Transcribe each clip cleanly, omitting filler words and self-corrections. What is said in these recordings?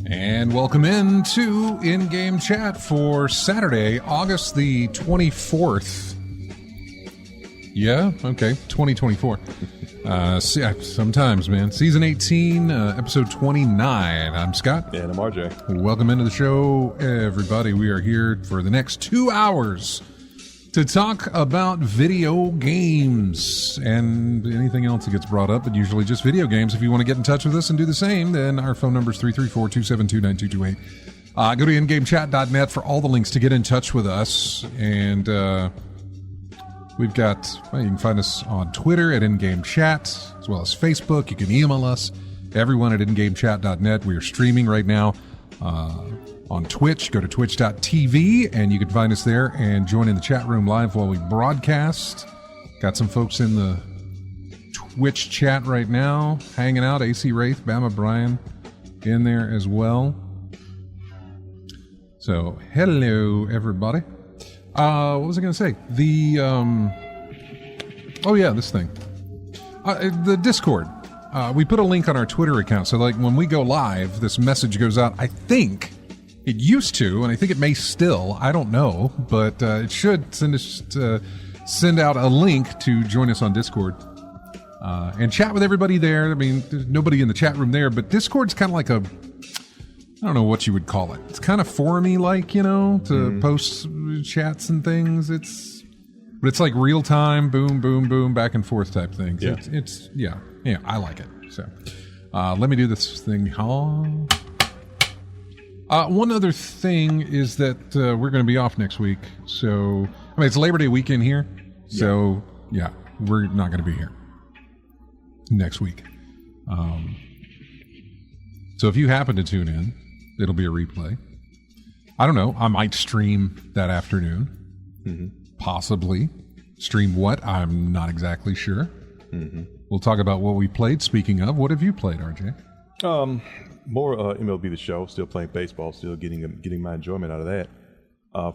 And welcome into in-game chat for Saturday, August the 24th. Yeah? Okay. 2024. Sometimes, man. Season 18, episode 29. I'm Scott. And I'm RJ. Welcome into the show, everybody. We are here for the next 2 hours to talk about video games and anything else that gets brought up, but usually just video games. If you want to get in touch with us and do the same, then our phone number is 334-272-9228. Go to ingamechat.net for all the links to get in touch with us. And we've got, you can find us on Twitter at ingamechat, as well as Facebook. You can email us, everyone at ingamechat.net. We are streaming right now on Twitch. Go to twitch.tv and you can find us there and join in the chat room live while we broadcast. Got some folks in the Twitch chat right now hanging out. AC Wraith, Bama Brian in there as well. So hello everybody. What was I going to say? This thing. The Discord. We put a link on our Twitter account, so like when we go live, this message goes out. I think it used to, and I think it may still. I don't know, but it should send out a link to join us on Discord and chat with everybody there. I mean, there's nobody in the chat room there, but Discord's kind of like I don't know what you would call it. It's kind of forum-y like, to post chats and things. But it's like real time, boom, boom, boom, back and forth type things. Yeah. Yeah, I like it. So let me do this thing. One other thing is that we're going to be off next week. So, it's Labor Day weekend here. So, we're not going to be here next week. So if you happen to tune in, it'll be a replay. I don't know. I might stream that afternoon. Mm-hmm. Possibly. Stream what? I'm not exactly sure. Mm-hmm. We'll talk about what we played. Speaking of, what have you played, RJ? More MLB The Show. Still playing baseball. Still getting my enjoyment out of that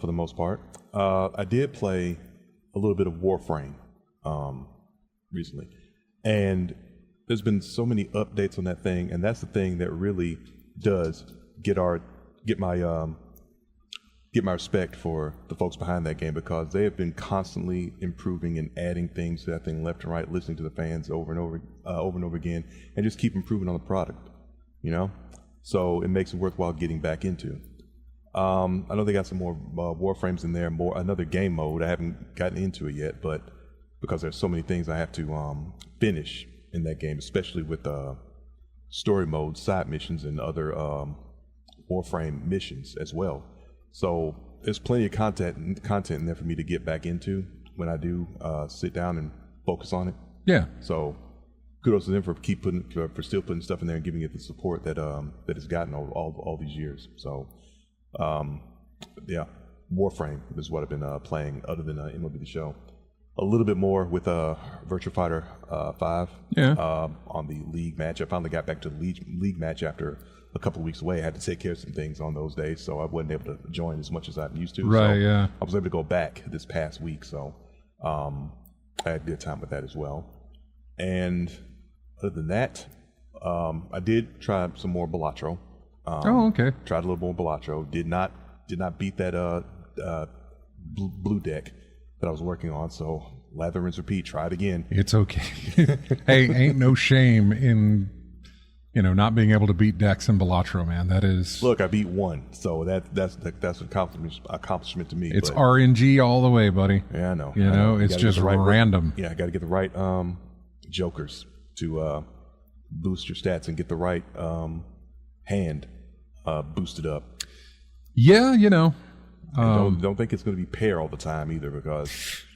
for the most part. I did play a little bit of Warframe recently. And there's been so many updates on that thing. And that's the thing that really does get my respect for the folks behind that game, because they have been constantly improving and adding things to that thing left and right, listening to the fans over and over again, and just keep improving on the product, So it makes it worthwhile getting back into. I know they got some more Warframes in there, another game mode. I haven't gotten into it yet, but because there's so many things I have to finish in that game, especially with story mode, side missions, and other Warframe missions as well. So there's plenty of content in there for me to get back into when I do sit down and focus on it. Yeah. So kudos to them for for still putting stuff in there and giving it the support that it's gotten all these years. So Warframe is what I've been playing other than MLB The Show. A little bit more with Virtua Fighter 5 on the league match. I finally got back to the league match after a couple of weeks away. I had to take care of some things on those days, so I wasn't able to join as much as I used to. Right, so yeah. I was able to go back this past week, so I had a good time with that as well. And other than that, I did try some more Balatro. Okay. Tried a little more Balatro. Did not beat that blue deck that I was working on. So lather, rinse, repeat. Try it again. It's okay. Hey, ain't no shame in not being able to beat decks in Balatro, man. That is. Look, I beat one, so that's an accomplishment to me. It's RNG all the way, buddy. Yeah, I know. It's just random. I got to get the right jokers to boost your stats and get the right hand boosted up. Yeah, don't think it's going to be pair all the time either, because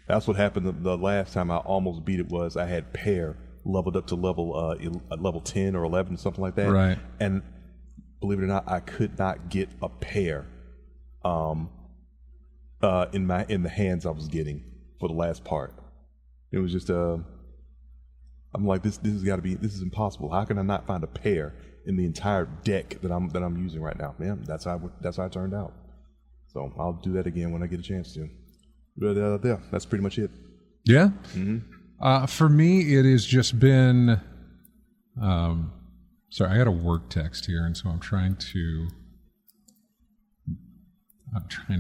that's what happened the last time I almost beat it. Was I had pair leveled up to level 10 or 11, something like that. Right. And believe it or not, I could not get a pair in the hands I was getting for the last part. It was just I'm like, this is impossible. How can I not find a pair in the entire deck that I'm using right now? Man, that's how it turned out. So I'll do that again when I get a chance to. But yeah, that's pretty much it. Yeah. Mm-hmm. For me, it has just been. Sorry, I got a work text here, and so I'm trying to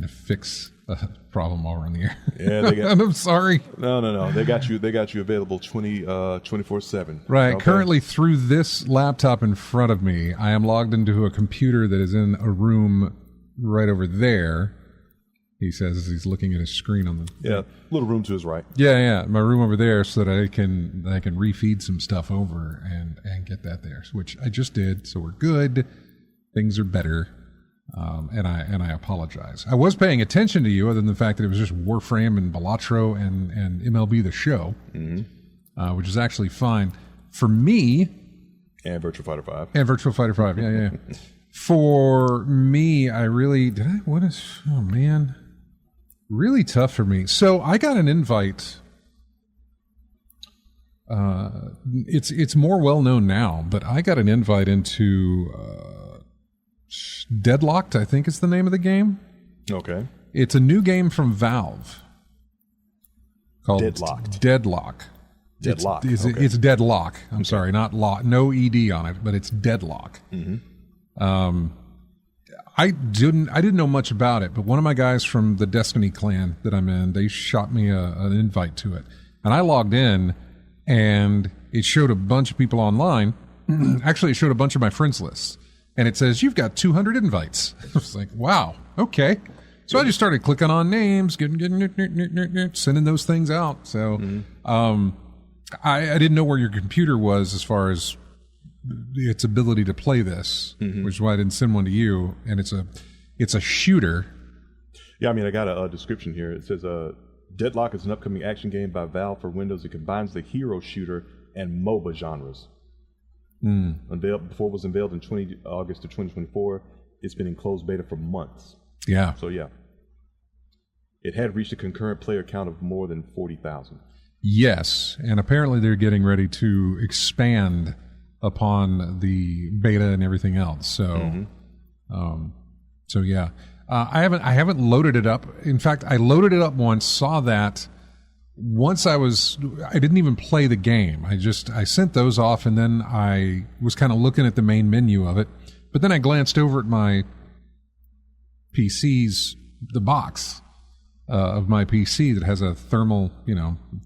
fix a problem while we're on the air. Yeah, they got. And I'm sorry. No. They got you available 24/7. Right. Okay. Currently, through this laptop in front of me, I am logged into a computer that is in a room right over there. He says as he's looking at his screen on the little room to his right. Yeah, my room over there, so that I can refeed some stuff over and get that there, which I just did. So we're good. Things are better, and I apologize. I was paying attention to you, other than the fact that it was just Warframe and Balatro and MLB the Show, which is actually fine for me. And Virtua Fighter 5. And Virtua Fighter 5. Yeah. For me, really tough for me. So I got an invite. It's more well known now, but I got an invite into Deadlocked, I think is the name of the game. Okay. It's a new game from Valve called Deadlocked. Deadlock. Deadlock. It's Deadlock. I'm sorry, not lock. No ED on it, but it's Deadlock. Mm-hmm. I didn't know much about it, but one of my guys from the Destiny clan that I'm in, they shot me an invite to it. And I logged in, and it showed a bunch of people online. Actually, it showed a bunch of my friends lists. And it says, you've got 200 invites. I was like, wow, okay. So I just started clicking on names, sending those things out. So I didn't know where your computer was as far as its ability to play this, which is why I didn't send one to you. And it's a shooter. Yeah, I mean, I got a description here. It says, Deadlock is an upcoming action game by Valve for Windows. It combines the hero shooter and MOBA genres. Before it was unveiled in August of 2024, it's been in closed beta for months. Yeah. So, yeah. It had reached a concurrent player count of more than 40,000. Yes, and apparently they're getting ready to expand upon the beta and everything else. So, so yeah, I haven't loaded it up. In fact, I loaded it up once, saw that. Once I didn't even play the game. I sent those off, and then I was kind of looking at the main menu of it. But then I glanced over at my PC's, the box of my PC that has a thermal,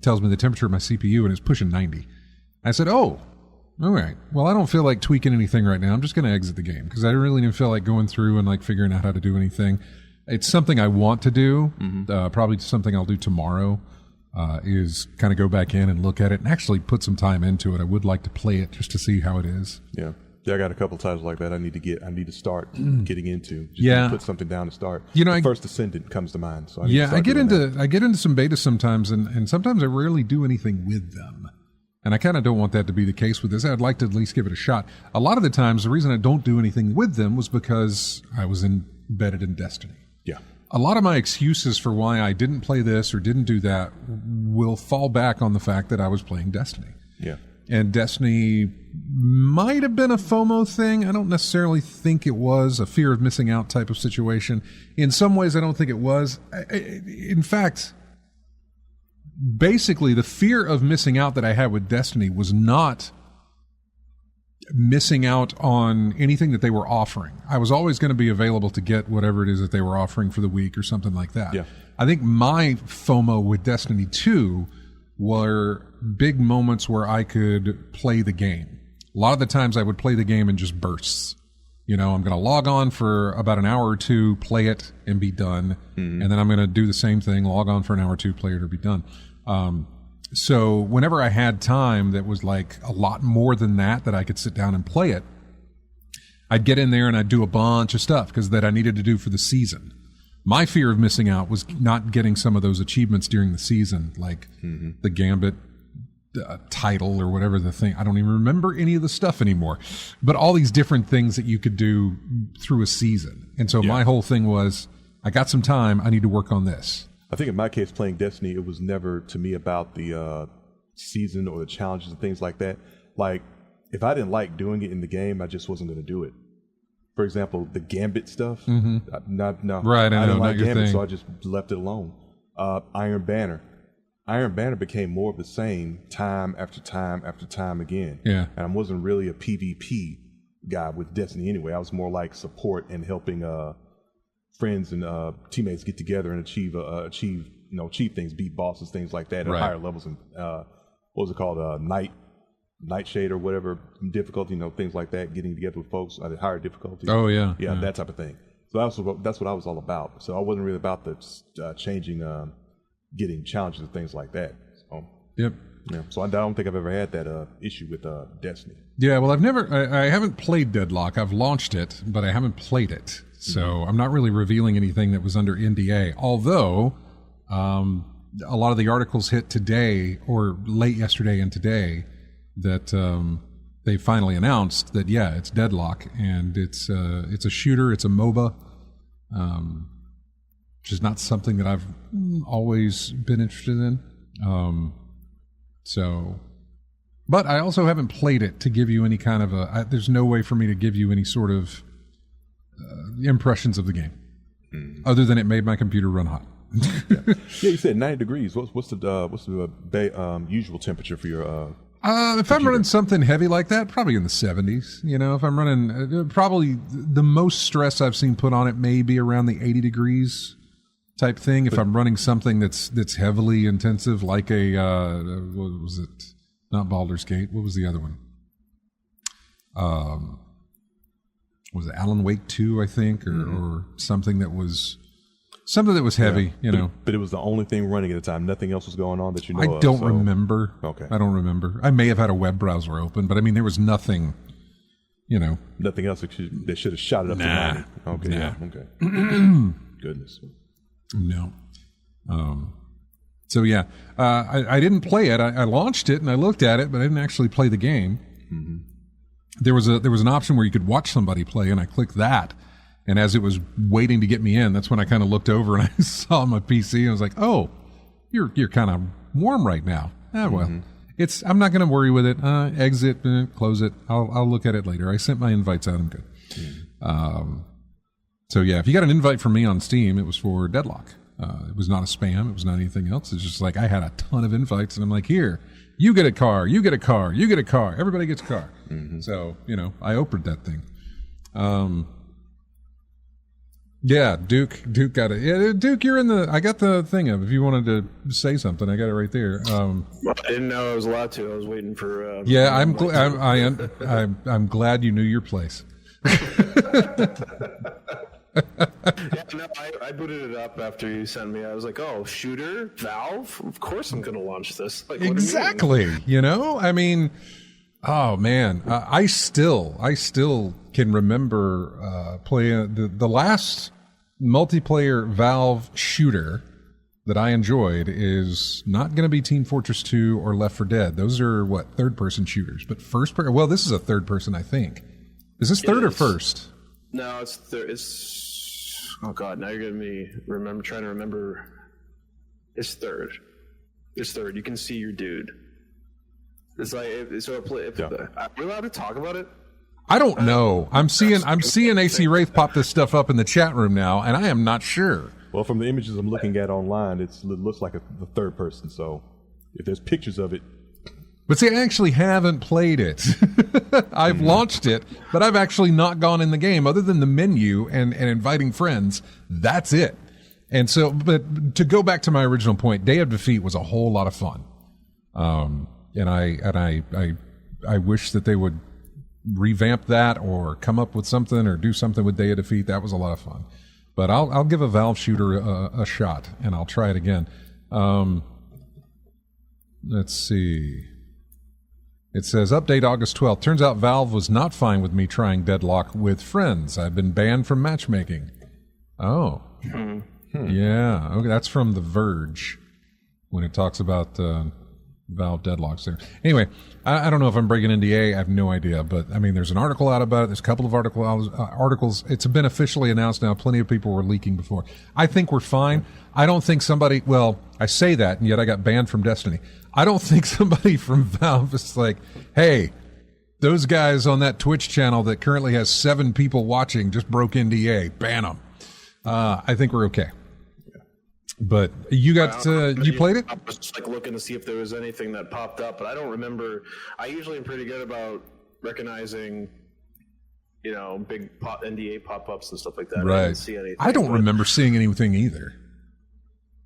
tells me the temperature of my CPU, and it's pushing 90. I said, oh, all right. Well, I don't feel like tweaking anything right now. I'm just going to exit the game because I really didn't feel like going through and like figuring out how to do anything. It's something I want to do. Probably something I'll do tomorrow. Is kind of go back in and look at it and actually put some time into it. I would like to play it just to see how it is. Yeah, I got a couple titles like that. I need to start getting into. Put something down to start. First Ascendant comes to mind. So I get into some betas sometimes, and sometimes I rarely do anything with them. And I kind of don't want that to be the case with this. I'd like to at least give it a shot. A lot of the times, the reason I don't do anything with them was because I was embedded in Destiny. Yeah. A lot of my excuses for why I didn't play this or didn't do that will fall back on the fact that I was playing Destiny. Yeah. And Destiny might have been a FOMO thing. I don't necessarily think it was a fear of missing out type of situation. In some ways, I don't think it was. In fact, basically, the fear of missing out that I had with Destiny was not missing out on anything that they were offering. I was always going to be available to get whatever it is that they were offering for the week or something like that. Yeah. I think my FOMO with Destiny 2 were big moments where I could play the game. A lot of the times I would play the game in just bursts. You know, I'm going to log on for about an hour or two, play it, and be done. And then I'm going to do the same thing, log on for an hour or two, play it, or be done. So whenever I had time that was like a lot more than that I could sit down and play it, I'd get in there and I'd do a bunch of stuff because that I needed to do for the season. My fear of missing out was not getting some of those achievements during the season, like the Gambit title or whatever the thing. I don't even remember any of the stuff anymore. But all these different things that you could do through a season. And so my whole thing was, I got some time, I need to work on this. I think in my case, playing Destiny, it was never to me about the season or the challenges and things like that. Like, if I didn't like doing it in the game, I just wasn't going to do it. For example, the Gambit stuff. Right, I didn't like Gambit, thing. so I just left it alone. Iron Banner. Iron Banner became more of the same time after time after time again. Yeah. And I wasn't really a PvP guy with Destiny anyway. I was more like support and helping friends and teammates get together and achieve things, beat bosses, things like that at higher levels. And what was it called? Nightshade or whatever difficulty, things like that. Getting together with folks at a higher difficulty. Oh yeah, that type of thing. So that's what I was all about. So I wasn't really about the changing, getting challenges and things like that. So, yep. Yeah. So I don't think I've ever had that issue with Destiny. Yeah. Well, I haven't played Deadlock. I've launched it, but I haven't played it. So I'm not really revealing anything that was under NDA, although a lot of the articles hit today or late yesterday and today that they finally announced that, it's Deadlock, and it's a shooter, it's a MOBA, which is not something that I've always been interested in. But I also haven't played it to give you any kind of there's no way for me to give you any sort of impressions of the game, other than it made my computer run hot. Yeah, you said 90 degrees. What's the usual temperature for your? If I'm running something heavy like that, probably in the 70s. If I'm running, probably the most stress I've seen put on it may be around the 80 degrees type thing. If I'm running something that's heavily intensive, like what was it? Not Baldur's Gate. What was the other one? Was it Alan Wake 2, I think, or something that was heavy, But it was the only thing running at the time. Nothing else was going on that you know of. I don't remember. Okay. I don't remember. I may have had a web browser open, but I mean, there was nothing, Nothing else that should have shot it up to 90. Okay. Nah. Yeah. Okay. Goodness. No. So yeah, I didn't play it. I launched it and I looked at it, but I didn't actually play the game. There was an option where you could watch somebody play, and I clicked that. And as it was waiting to get me in, that's when I kind of looked over and I saw my PC and I was like, "Oh, you're kind of warm right now." Well, I'm not going to worry with it. Exit, close it. I'll look at it later. I sent my invites out. I'm good. So yeah, if you got an invite from me on Steam, it was for Deadlock. It was not a spam. It was not anything else. It's just like I had a ton of invites, and I'm like, here, you get a car, you get a car, you get a car. Everybody gets a car. So I opened that thing. Yeah, Duke got it. Yeah, Duke, you're in the. I got the thing up. If you wanted to say something, I got it right there. I didn't know I was allowed to. I was waiting for. Yeah, I'm glad you knew your place. Yeah, no, I booted it up after you sent me. I was like, "Oh, shooter, Valve. Of course, I'm going to launch this." Like, exactly. I mean, oh man, I still can remember playing the last multiplayer Valve shooter that I enjoyed is not going to be Team Fortress 2 or Left 4 Dead. Those are third-person shooters. But first-person, well, this is a third-person, I think. Is this third or first? No, it's third. Oh god, now you're getting me trying to remember. It's third. It's third. You can see your dude. It's like are we allowed to talk about it? I don't know. I'm seeing AC Wraith pop this stuff up in the chat room now, and I am not sure. Well, from the images I'm looking at online, it looks like the third person. So if there's pictures of it, But see, I actually haven't played it. I've launched it, but I've actually not gone in the game other than the menu and inviting friends. That's it. And so, but to go back to my original point, Day of Defeat was a whole lot of fun. And I wish that they would revamp that or come up with something or do something with Day of Defeat. That was a lot of fun. But I'll give a Valve shooter a shot, and I'll try it again. Let's see. It says, update August 12th. Turns out Valve was not fine with me trying Deadlock with friends. I've been banned from matchmaking. Oh. Yeah. Okay, that's from The Verge when it talks about Valve deadlocks there. Anyway, I don't know if I'm breaking NDA. I have no idea. But, I mean, there's an article out about it. There's a couple of articles. It's been officially announced now. Plenty of people were leaking before. I think we're fine. I don't think somebody, well, I say that, and yet I got banned from Destiny. I don't think somebody from Valve is like, hey, those guys on that Twitch channel that currently has 7 people watching just broke NDA. Ban them. I think we're okay. But you got, you played it? I was just like looking to see if there was anything that popped up, but I don't remember. I usually am pretty good about recognizing, you know, big NDA pop-ups and stuff like that. Right. I didn't see anything. I don't remember seeing anything either.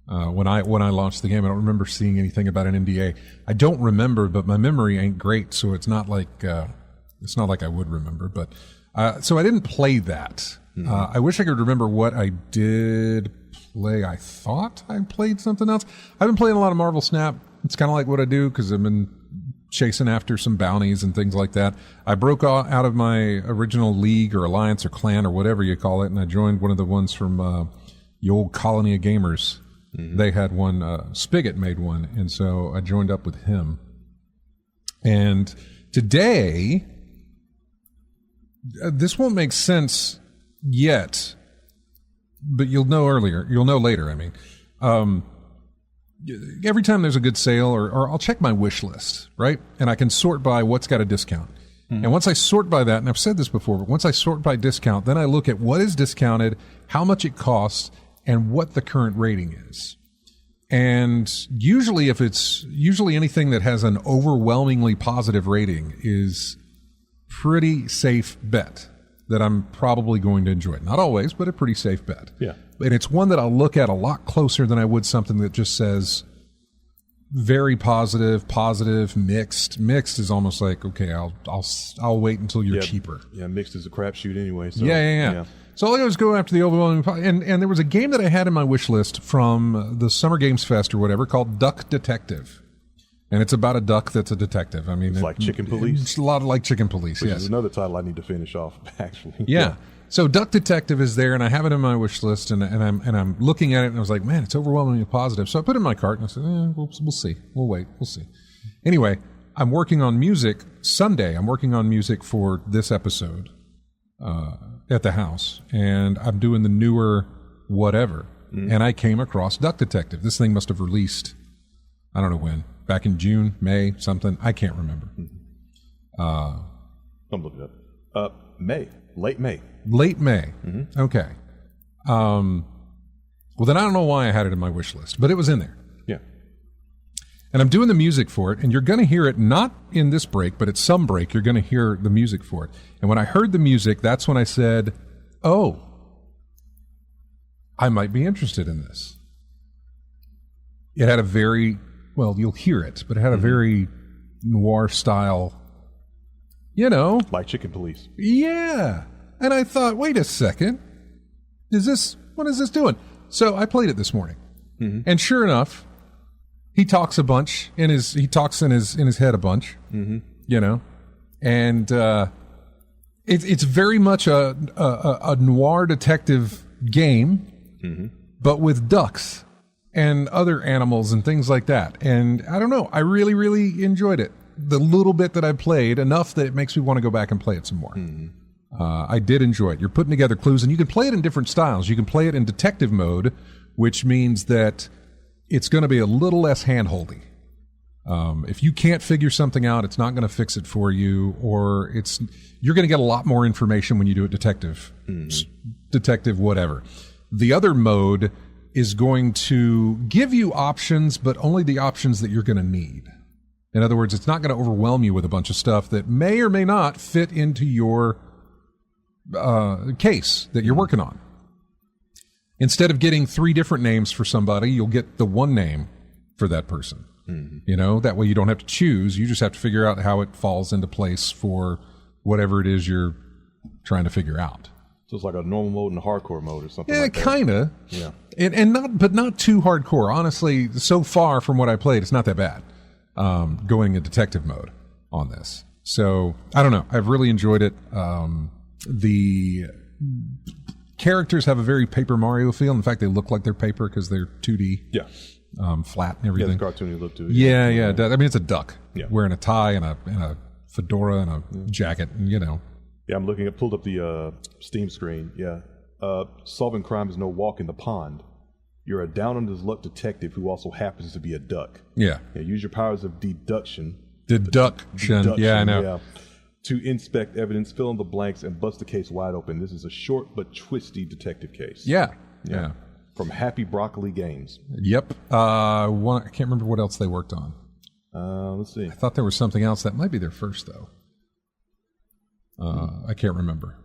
When I launched the game, I don't remember seeing anything about an NDA. I don't remember, but my memory ain't great, so it's not like I would remember. But so I didn't play that. I wish I could remember what I did play. I thought I played something else. I've been playing a lot of Marvel Snap. It's kind of like what I do because I've been chasing after some bounties and things like that. I broke out of my original league or alliance or clan or whatever you call it, and I joined one of the ones from the old Colony of Gamers. They had one, Spigot made one, and so I joined up with him. And today, this won't make sense yet, but you'll know later, I mean. Every time there's a good sale, or I'll check my wish list, right? And I can sort by what's got a discount. And once I sort by that, and I've said this before, but once I sort by discount, then I look at what is discounted, how much it costs, and what the current rating is. And usually anything that has an overwhelmingly positive rating is pretty safe bet that I'm probably going to enjoy it. Not always, but a pretty safe bet. Yeah. And it's one that I'll look at a lot closer than I would something that just says very positive, mixed. Mixed is almost like, okay, I'll wait until you're cheaper. Yeah, mixed is a crapshoot anyway. So, yeah. So all I do is go after the overwhelming, and there was a game that I had in my wish list from the Summer Games Fest or whatever called Duck Detective. And it's about a duck that's a detective. I mean, it's like Chicken Police. It's a lot like Chicken Police, Which yes. is another title I need to finish off, actually. Yeah. So Duck Detective is there, and I have it in my wish list, and I'm looking at it, and I was like, man, it's overwhelmingly positive. So I put it in my cart, and I said, we'll see. We'll wait. We'll see. Anyway, I'm working on music Sunday. I'm working on music for this episode at the house, and I'm doing the newer whatever, and I came across Duck Detective. This thing must have released, I don't know when, back in June, May, something. I can't remember. I'm looking it up. Late May. Late May. Okay. Well, then I don't know why I had it in my wish list, but it was in there. Yeah. And I'm doing the music for it, and you're going to hear it not in this break, but at some break, you're going to hear the music for it. And when I heard the music, that's when I said, oh, I might be interested in this. It had a very, well, you'll hear it, but it had a very noir style, like Chicken Police. Yeah. And I thought, wait a second. What is this doing? So I played it this morning. And sure enough, he talks a bunch he talks in his head a bunch, and it's very much a noir detective game, but with ducks and other animals and things like that. And I don't know, I really, really enjoyed it. The little bit that I played, enough that it makes me want to go back and play it some more. I did enjoy it. You're putting together clues, and you can play it in different styles. You can play it in detective mode, which means that it's going to be a little less hand-holdy. If you can't figure something out, it's not going to fix it for you, or you're going to get a lot more information when you do it detective whatever. The other mode is going to give you options, but only the options that you're going to need. In other words, it's not going to overwhelm you with a bunch of stuff that may or may not fit into your case that you're working on. Instead of getting 3 different names for somebody, you'll get the one name for that person. Mm-hmm. That way you don't have to choose. You just have to figure out how it falls into place for whatever it is you're trying to figure out. So it's like a normal mode and a hardcore mode or something Yeah, like that. kind of. Yeah. And not too hardcore. Honestly, so far from what I played, it's not that bad. Going in detective mode on this. So, I don't know. I've really enjoyed it. The characters have a very Paper Mario feel. In fact, they look like they're paper because they're 2D. Yeah. Flat and everything. Yeah, the cartoony look to it. Yeah. I mean, it's a duck wearing a tie and a fedora and a jacket, and Yeah, I'm pulled up the Steam screen. Yeah. Solving crime is no walk in the pond. You're a down-on-his-luck detective who also happens to be a duck. Yeah. Use your powers of deduction. Deduction. Yeah, I know. Yeah, to inspect evidence, fill in the blanks, and bust the case wide open. This is a short but twisty detective case. Yeah. From Happy Broccoli Games. Yep. I can't remember what else they worked on. Let's see. I thought there was something else. That might be their first, though. I can't remember.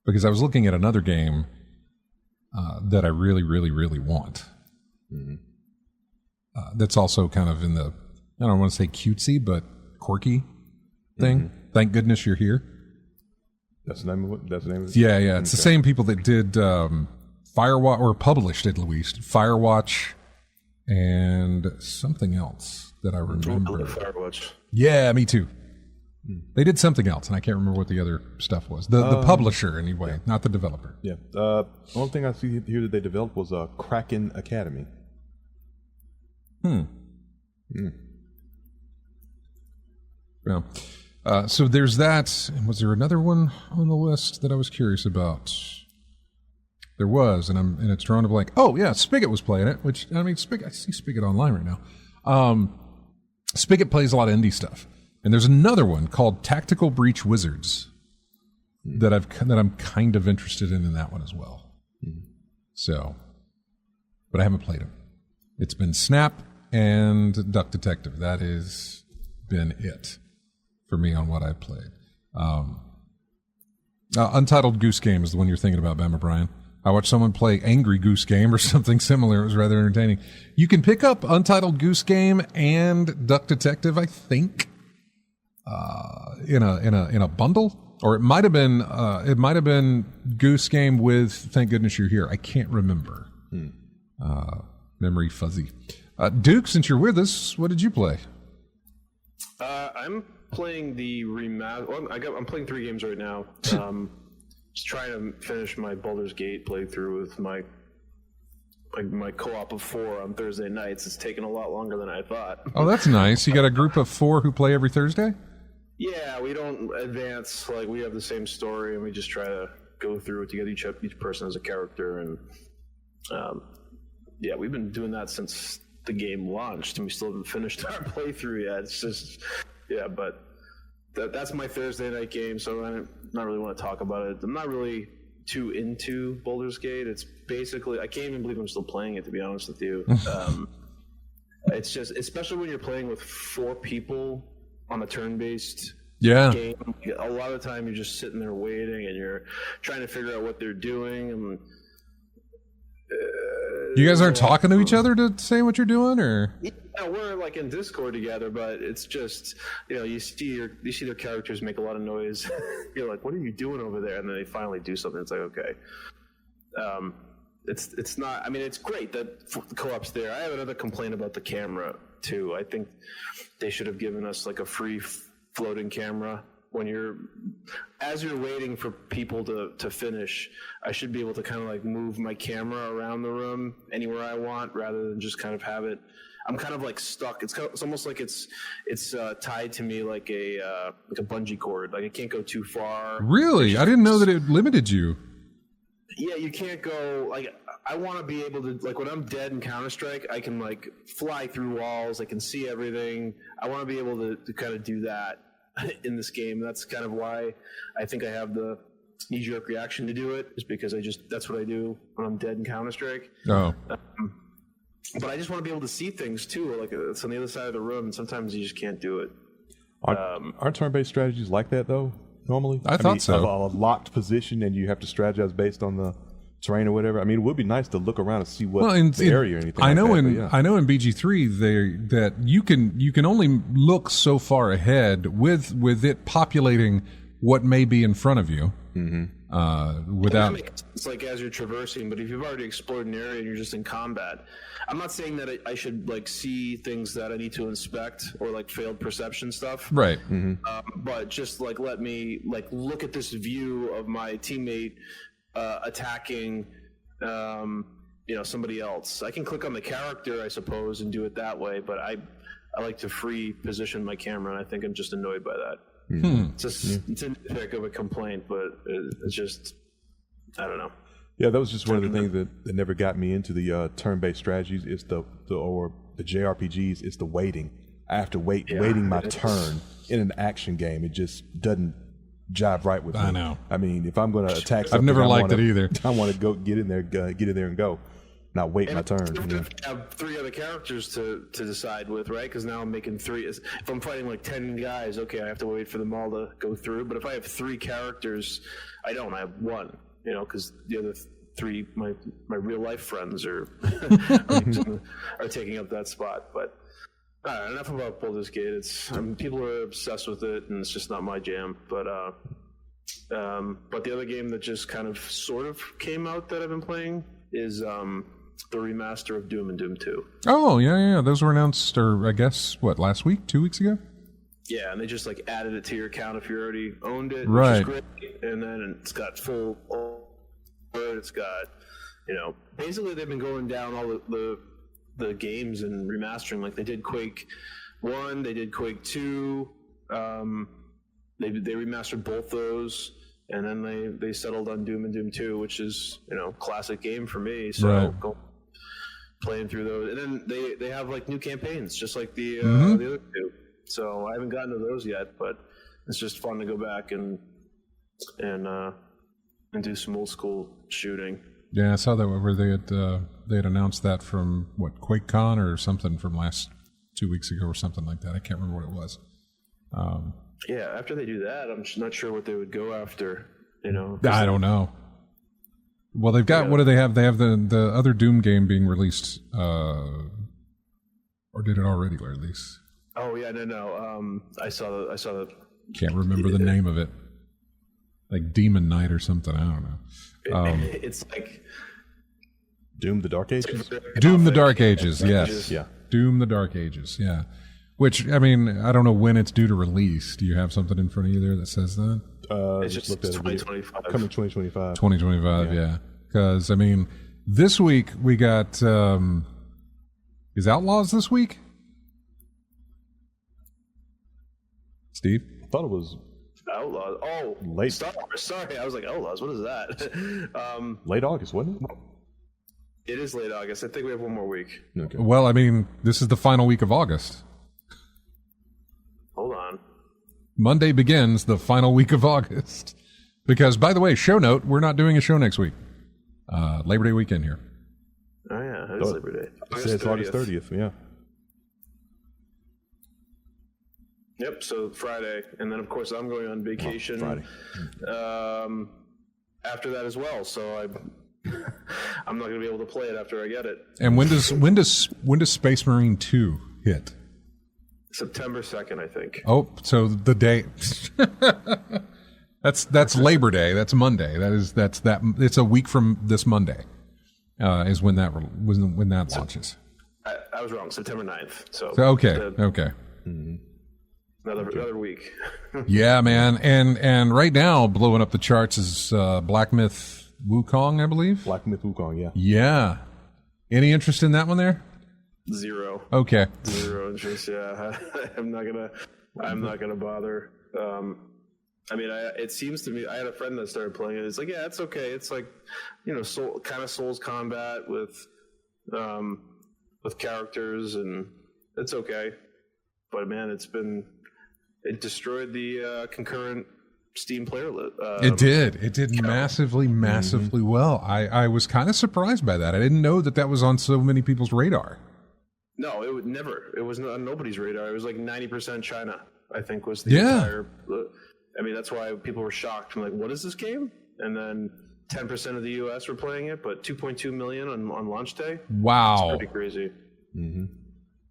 Because I was looking at another game that I really, really, really want. Mm-hmm. That's also kind of in the, I don't want to say cutesy, but quirky thing. Mm-hmm. Thank goodness you're here. That's the name of it? That's the name of it? Yeah. It's the same people that did Firewatch, or published at least, Firewatch and something else that I remember. Firewatch. Yeah, me too. They did something else, and I can't remember what the other stuff was. The publisher, anyway, not the developer. Yeah. One thing I see here that they developed was Kraken Academy. Yeah. So there's that. And was there another one on the list that I was curious about? There was, and it's drawn a blank. Oh yeah, Spigot was playing it. Which I see Spigot online right now. Spigot plays a lot of indie stuff. And there's another one called Tactical Breach Wizards that I'm kind of interested in that one as well. So, but I haven't played them. It's been Snap and Duck Detective. That has been it for me on what I've played. Untitled Goose Game is the one you're thinking about, Bama Brian. I watched someone play Angry Goose Game or something similar. It was rather entertaining. You can pick up Untitled Goose Game and Duck Detective, I think. In a bundle, or it might have been Goose Game with Thank Goodness You're Here. I can't remember. Memory fuzzy. Duke, since you're with us, what did you play? I'm playing the remaster. Well, I'm playing 3 games right now. Just trying to finish my Baldur's Gate playthrough with my co-op of 4 on Thursday nights. It's taken a lot longer than I thought. Oh, that's nice. You got a group of 4 who play every Thursday? Yeah, we don't advance. Like, we have the same story, and we just try to go through it together. Each person has a character, and yeah, we've been doing that since the game launched, and we still haven't finished our playthrough yet. It's just, yeah, but that's my Thursday night game, so I don't really want to talk about it. I'm not really too into Baldur's Gate. It's basically, I can't even believe I'm still playing it, to be honest with you. It's just, especially when you're playing with 4 people on a turn-based game. A lot of the time you're just sitting there waiting, and you're trying to figure out what they're doing. And you guys aren't talking to each other to say what you're doing, or? Yeah, we're like in Discord together, but it's just, you see their characters make a lot of noise. You're like, what are you doing over there? And then they finally do something. It's like, okay. It's not, I mean, it's great that the co-op's there. I have another complaint about the camera too. I think they should have given us like a free floating camera as you're waiting for people to finish. I should be able to kind of like move my camera around the room anywhere I want, rather than just kind of have it. I'm kind of like stuck. It's almost like it's tied to me like a bungee cord. Like, I can't go too far. Really? I didn't know that it limited you. Yeah, you can't go, like, I want to be able to, like, when I'm dead in Counter-Strike, I can, like, fly through walls, I can see everything. I want to be able to kind of do that in this game. That's kind of why I think I have the knee-jerk reaction to do it, is because that's what I do when I'm dead in Counter-Strike. Oh. But I just want to be able to see things too. Like it's on the other side of the room, and sometimes you just can't do it. Aren't turn-based strategies like that though? Normally, I thought so. A locked position, and you have to strategize based on the terrain or whatever. I mean, it would be nice to look around and see what the area or anything. I know like that, I know in BG3 that you can only look so far ahead with it populating what may be in front of you. Without it's like as you're traversing, but if you've already explored an area and you're just in combat, I'm not saying that I should like see things that I need to inspect or like failed perception stuff, right. But just like let me like look at this view of my teammate attacking somebody else. I can click on the character, I suppose, and do it that way, but I like to free position my camera, and I think I'm just annoyed by that. It's a nitpick of a complaint, but it's just, I don't know. Yeah, that was just one of the things that never got me into the turn-based strategies. It's the JRPGs. It's the waiting. I have to waiting my turn in an action game. It just doesn't jive right with me. I know. I mean, if I'm going to attack something, I've never liked it either. I want to go get in there and go. Not wait my turn. I have 3 other characters to decide with, right? Because now I'm making 3. If I'm fighting like 10 guys, okay, I have to wait for them all to go through. But if I have 3 characters, I don't. I have 1, because the other 3, my real life friends are taking up that spot. But enough about Baldur's Gate. People are obsessed with it, and it's just not my jam. But the other game that just kind of sort of came out that I've been playing is the remaster of Doom and Doom 2. Oh, yeah. Those were announced, or I guess, last week? 2 weeks ago? Yeah, and they just like added it to your account if you already owned it, right. which is great. And then it's got full, it's got, basically they've been going down all the games and remastering. Like they did Quake 1, they did Quake 2, they remastered both those. And then they settled on Doom and Doom 2, which is, classic game for me. So right. Go playing through those. And then they have like new campaigns, just like the other 2. So I haven't gotten to those yet, but it's just fun to go back and do some old school shooting. Yeah, I saw that where they had announced that from QuakeCon or something from last 2 weeks ago or something like that. I can't remember what it was. Yeah, after they do that, I'm just not sure what they would go after. I don't know. Well, they've got what do they have? They have the other Doom game being released, or did it already release? Oh yeah, no. I saw the. Can't remember the name of it. Like Demon Knight or something. I don't know. It's like Doom: The Dark Ages. Doom: The Dark Ages. Yes. Yeah. Doom: The Dark Ages. Yeah. Which, I mean, I don't know when it's due to release. Do you have something in front of you there that says that? It's just 2025. Coming 2025. 2025, yeah. Because, I mean, this week we got... is Outlaws this week? Steve? I thought it was... Outlaws. Oh, late. Star Wars. Sorry, I was like, Outlaws, what is that? Late August, wasn't it? It is late August. I think we have 1 more week. Okay. Well, I mean, this is the final week of August. Hold on. Monday begins the final week of August. Because, by the way, show note, we're not doing a show next week. Labor Day weekend here. Oh, yeah, it is Labor Day. It's August 30th, yeah. Yep, so Friday. And then, of course, I'm going on vacation. Friday. After that as well, so I'm not going to be able to play it after I get it. And when does Space Marine 2 hit? September 2nd, I think. Oh, so the day that's Labor Day. That's Monday. It's a week from this Monday. Is when that launches. I was wrong. September 9th. So okay. Mm-hmm. Another week. Yeah, man. And right now blowing up the charts is Black Myth Wukong, I believe. Black Myth Wukong, yeah. Yeah. Any interest in that one there? 0. Okay. 0 interest. Yeah, I'm not gonna bother. I mean, it seems to me. I had a friend that started playing it. It's like, yeah, it's okay. It's like, kind of Souls combat with characters, and it's okay. But man, it destroyed the concurrent Steam player list. It did massively well. I was kind of surprised by that. I didn't know that was on so many people's radar. No, it would never. It was on nobody's radar. It was like 90% China, I think, was the entire. I mean, that's why people were shocked. I'm like, what is this game? And then 10% of the U.S. were playing it, but 2.2 million on launch day. Wow, it's pretty crazy. Mm-hmm.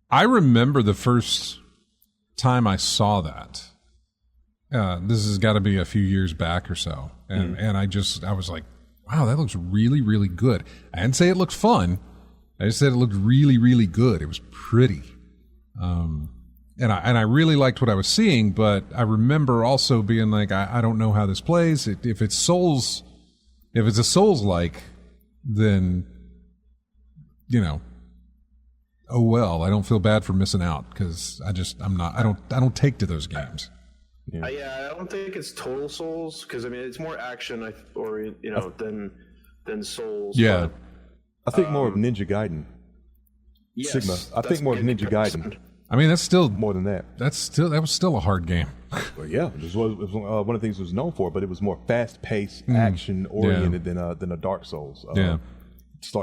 I remember the first time I saw that. This has got to be a few years back or so, and I was like, wow, that looks really, really good. I didn't say it looked fun. I just said it looked really, really good. It was pretty. And I really liked what I was seeing, but I remember also being like, I don't know how this plays. If it's a Souls-like, then, oh well. I don't feel bad for missing out because I don't take to those games. Yeah, I don't think it's total Souls because I mean it's more action than Souls. Yeah. But, I think more of Ninja Gaiden. Yes, Sigma. I think more of Ninja Gaiden. I mean, that's still more than that. That was still a hard game. Well, yeah, it was one of the things it was known for, but it was more fast-paced, action-oriented than a Dark Souls.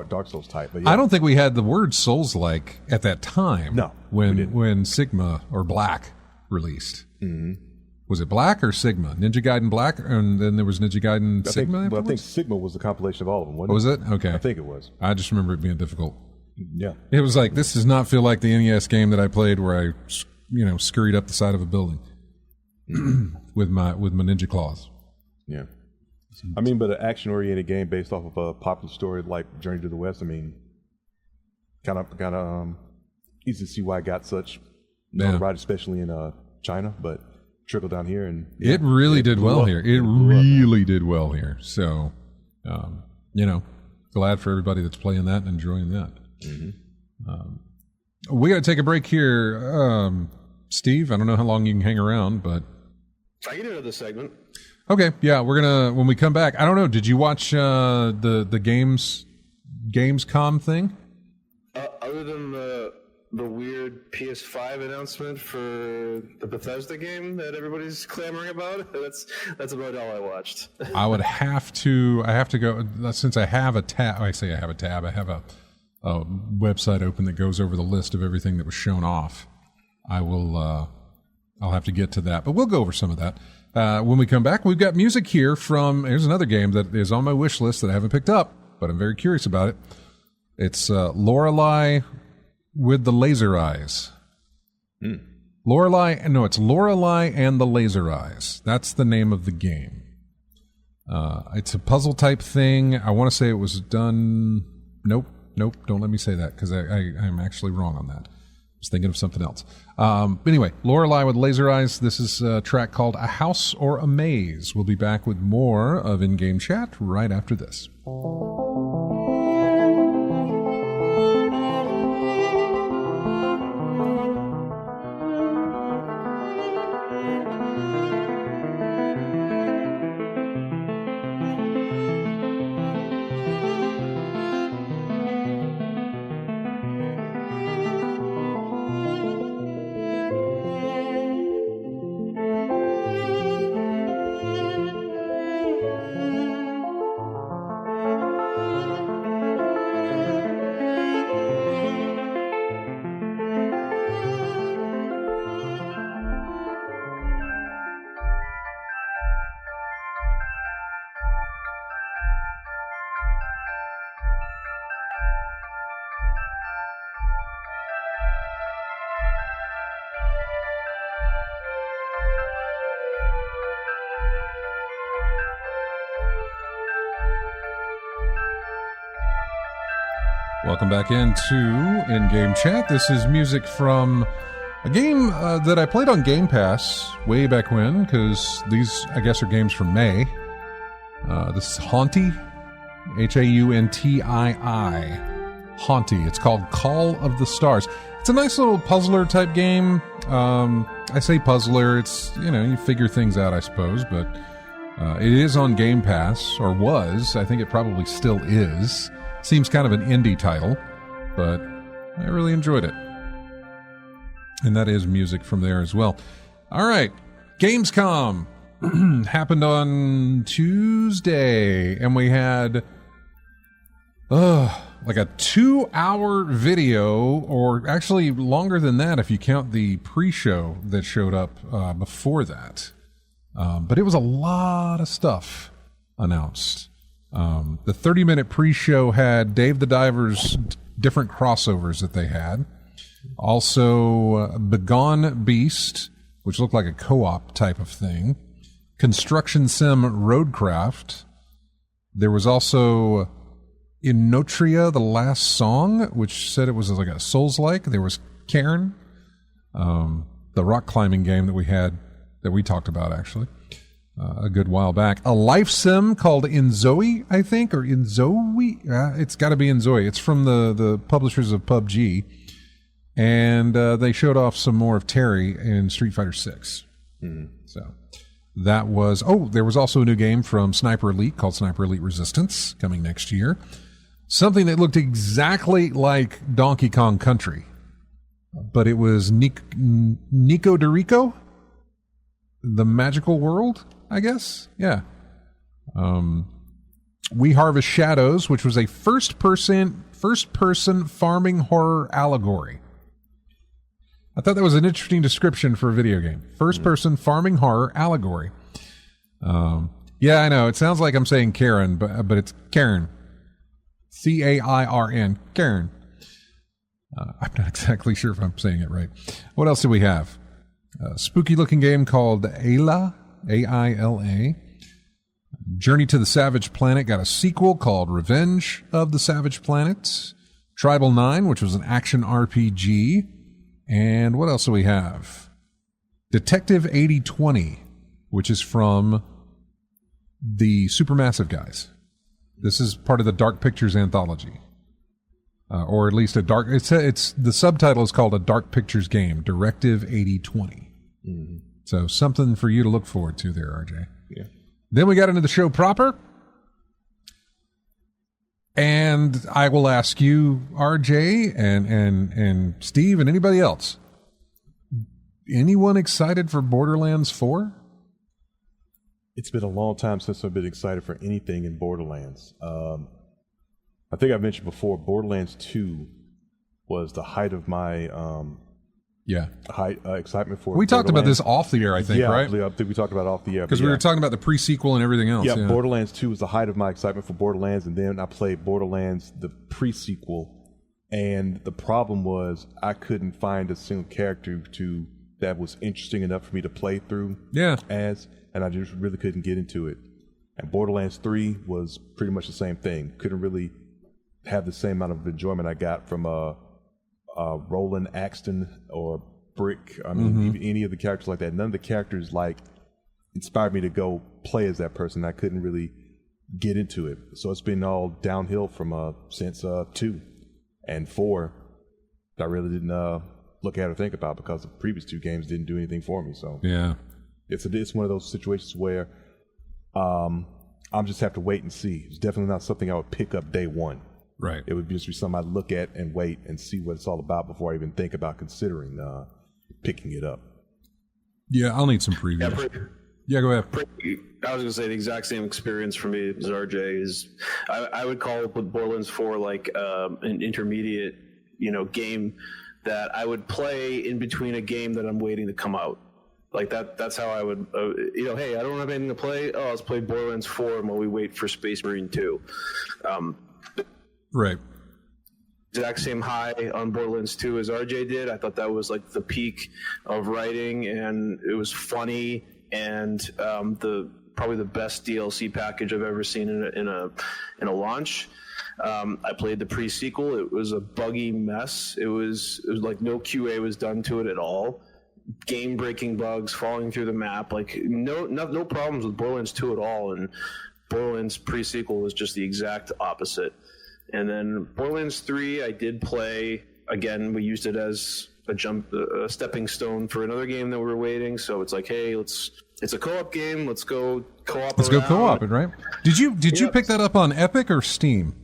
Dark Souls type. But yeah. I don't think we had the word Souls-like at that time. No, when Sigma or Black released. Mm-hmm. Was it Black or Sigma? Ninja Gaiden Black, and then there was Ninja Gaiden Sigma? I think Sigma was the compilation of all of them, wasn't it? Was it? Okay. I think it was. I just remember it being difficult. Yeah. It was like, this does not feel like the NES game that I played where I, scurried up the side of a building with my ninja claws. Yeah. I mean, but an action-oriented game based off of a popular story like Journey to the West, I mean, kind of easy to see why it got such notoriety, especially in China, but trickle down here, and it really did well here. It really did well here. So, glad for everybody that's playing that and enjoying that. Mm-hmm. We got to take a break here, Steve. I don't know how long you can hang around, but I can do another segment. Okay, yeah, we're gonna when we come back. I don't know. Did you watch the Gamescom thing? Other than the weird PS5 announcement for the Bethesda game that everybody's clamoring about. That's about all I watched. I have to go since I have a tab. I say I have a tab. I have a website open that goes over the list of everything that was shown off. I'll have to get to that, but we'll go over some of that when we come back. We've got music here from. Here's another game that is on my wish list that I haven't picked up, but I'm very curious about it. It's Lorelei with the Laser Eyes. Mm. It's Lorelei and the Laser Eyes. That's the name of the game. It's a puzzle type thing. I want to say it was done. Nope. Don't let me say that because I'm actually wrong on that. I was thinking of something else. But anyway, Lorelei with Laser Eyes. This is a track called A House or a Maze. We'll be back with more of In-Game Chat right after this. Welcome back into In-Game Chat. This is music from a game that I played on Game Pass way back when, because these, I guess, are games from May. This is Haunty, Hauntii. Haunty. It's called Call of the Stars. It's a nice little puzzler type game. I say puzzler, it's, you figure things out, I suppose, but it is on Game Pass, or was. I think it probably still is. Seems kind of an indie title, but I really enjoyed it. And that is music from there as well. All right, Gamescom. happened on Tuesday, and we had like a 2-hour video, or actually longer than that if you count the pre-show that showed up before that. But it was a lot of stuff announced. The 30-minute pre-show had Dave the Diver's different crossovers that they had. Also, Begone Beast, which looked like a co-op type of thing. Construction Sim Roadcraft. There was also Inotria, The Last Song, which said it was like a Souls-like. There was Cairn, the rock climbing game that we talked about actually a good while back. A life sim called Inzoi, I think, or Inzoi. It's got to be Inzoi. It's from the publishers of PUBG, and they showed off some more of Terry in Street Fighter 6. So that was. Oh, there was also a new game from Sniper Elite called Sniper Elite Resistance coming next year. Something that looked exactly like Donkey Kong Country, but it was Nico DeRico, the Magical World, I guess. Yeah. We Harvest Shadows, which was a first-person farming horror allegory. I thought that was an interesting description for a video game. First-person farming horror allegory. Yeah, I know. It sounds like I'm saying Karen, but it's Cairn. Cairn. Cairn. I'm not exactly sure if I'm saying it right. What else do we have? A spooky-looking game called Ayla, A-I-L-A. Journey to the Savage Planet got a sequel called Revenge of the Savage Planet. Tribal 9, which was an action RPG. And what else do we have? Detective 8020, which is from the Supermassive guys. This is part of the Dark Pictures anthology. Or at least a dark... It's the subtitle is called A Dark Pictures Game, Directive 8020. Mm-hmm. So something for you to look forward to there, RJ. Yeah. Then we got into the show proper. And I will ask you, RJ, and Steve, and anybody else, anyone excited for Borderlands 4? It's been a long time since I've been excited for anything in Borderlands. I think I mentioned before, Borderlands 2 was the height of my excitement for. We talked about this off the air, I think, right? I think we talked about it off the air. Because we were talking about the pre-sequel and everything else. Yeah, Borderlands 2 was the height of my excitement for Borderlands, and then I played Borderlands, the pre-sequel, and the problem was I couldn't find a single character that was interesting enough for me to play through and I just really couldn't get into it. And Borderlands 3 was pretty much the same thing. Couldn't really have the same amount of enjoyment I got from Roland Axton or Brick. I mean, even any of the characters like that. None of the characters inspired me to go play as that person. I couldn't really get into it. So it's been all downhill from since 2 and 4. That I really didn't look at or think about because the previous 2 games didn't do anything for me. So yeah, it's one of those situations where I'll just have to wait and see. It's definitely not something I would pick up day one. Right. It would just be something I'd look at and wait and see what it's all about before I even think about considering picking it up. Yeah, I'll need some previews. Yeah, go ahead. I was going to say the exact same experience for me as RJ is. I would call Borderlands 4 like an intermediate, game that I would play in between a game that I'm waiting to come out. Like that's how I would, hey, I don't have anything to play. Oh, let's play Borderlands 4 while we wait for Space Marine 2. Right. Exact same high on Borderlands 2 as RJ did. I thought that was like the peak of writing, and it was funny, and probably the best DLC package I've ever seen in a launch. I played the pre-sequel. It was a buggy mess. It was like no QA was done to it at all. Game-breaking bugs, falling through the map. Like no problems with Borderlands 2 at all, and Borderlands pre-sequel was just the exact opposite. And then Borderlands 3, I did play. Again, we used it as a stepping stone for another game that we were waiting. So it's like, hey, it's a co-op game. Let's go co-op. Let's go co-op it, right? Did you pick that up on Epic or Steam?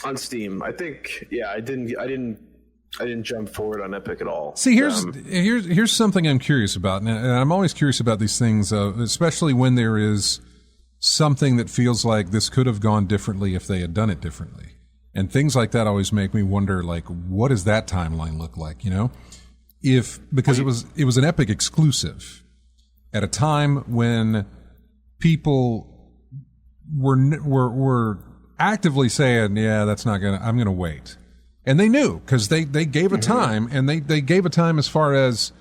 On Steam, I think. Yeah, I didn't I didn't jump forward on Epic at all. See, here's something I'm curious about, and I'm always curious about these things, especially when there is something that feels like this could have gone differently if they had done it differently. And things like that always make me wonder, like, what does that timeline look like, you know? Because it was an Epic exclusive at a time when people were actively saying, yeah, I'm gonna wait. And they knew, because they gave a time, and they gave a time as far as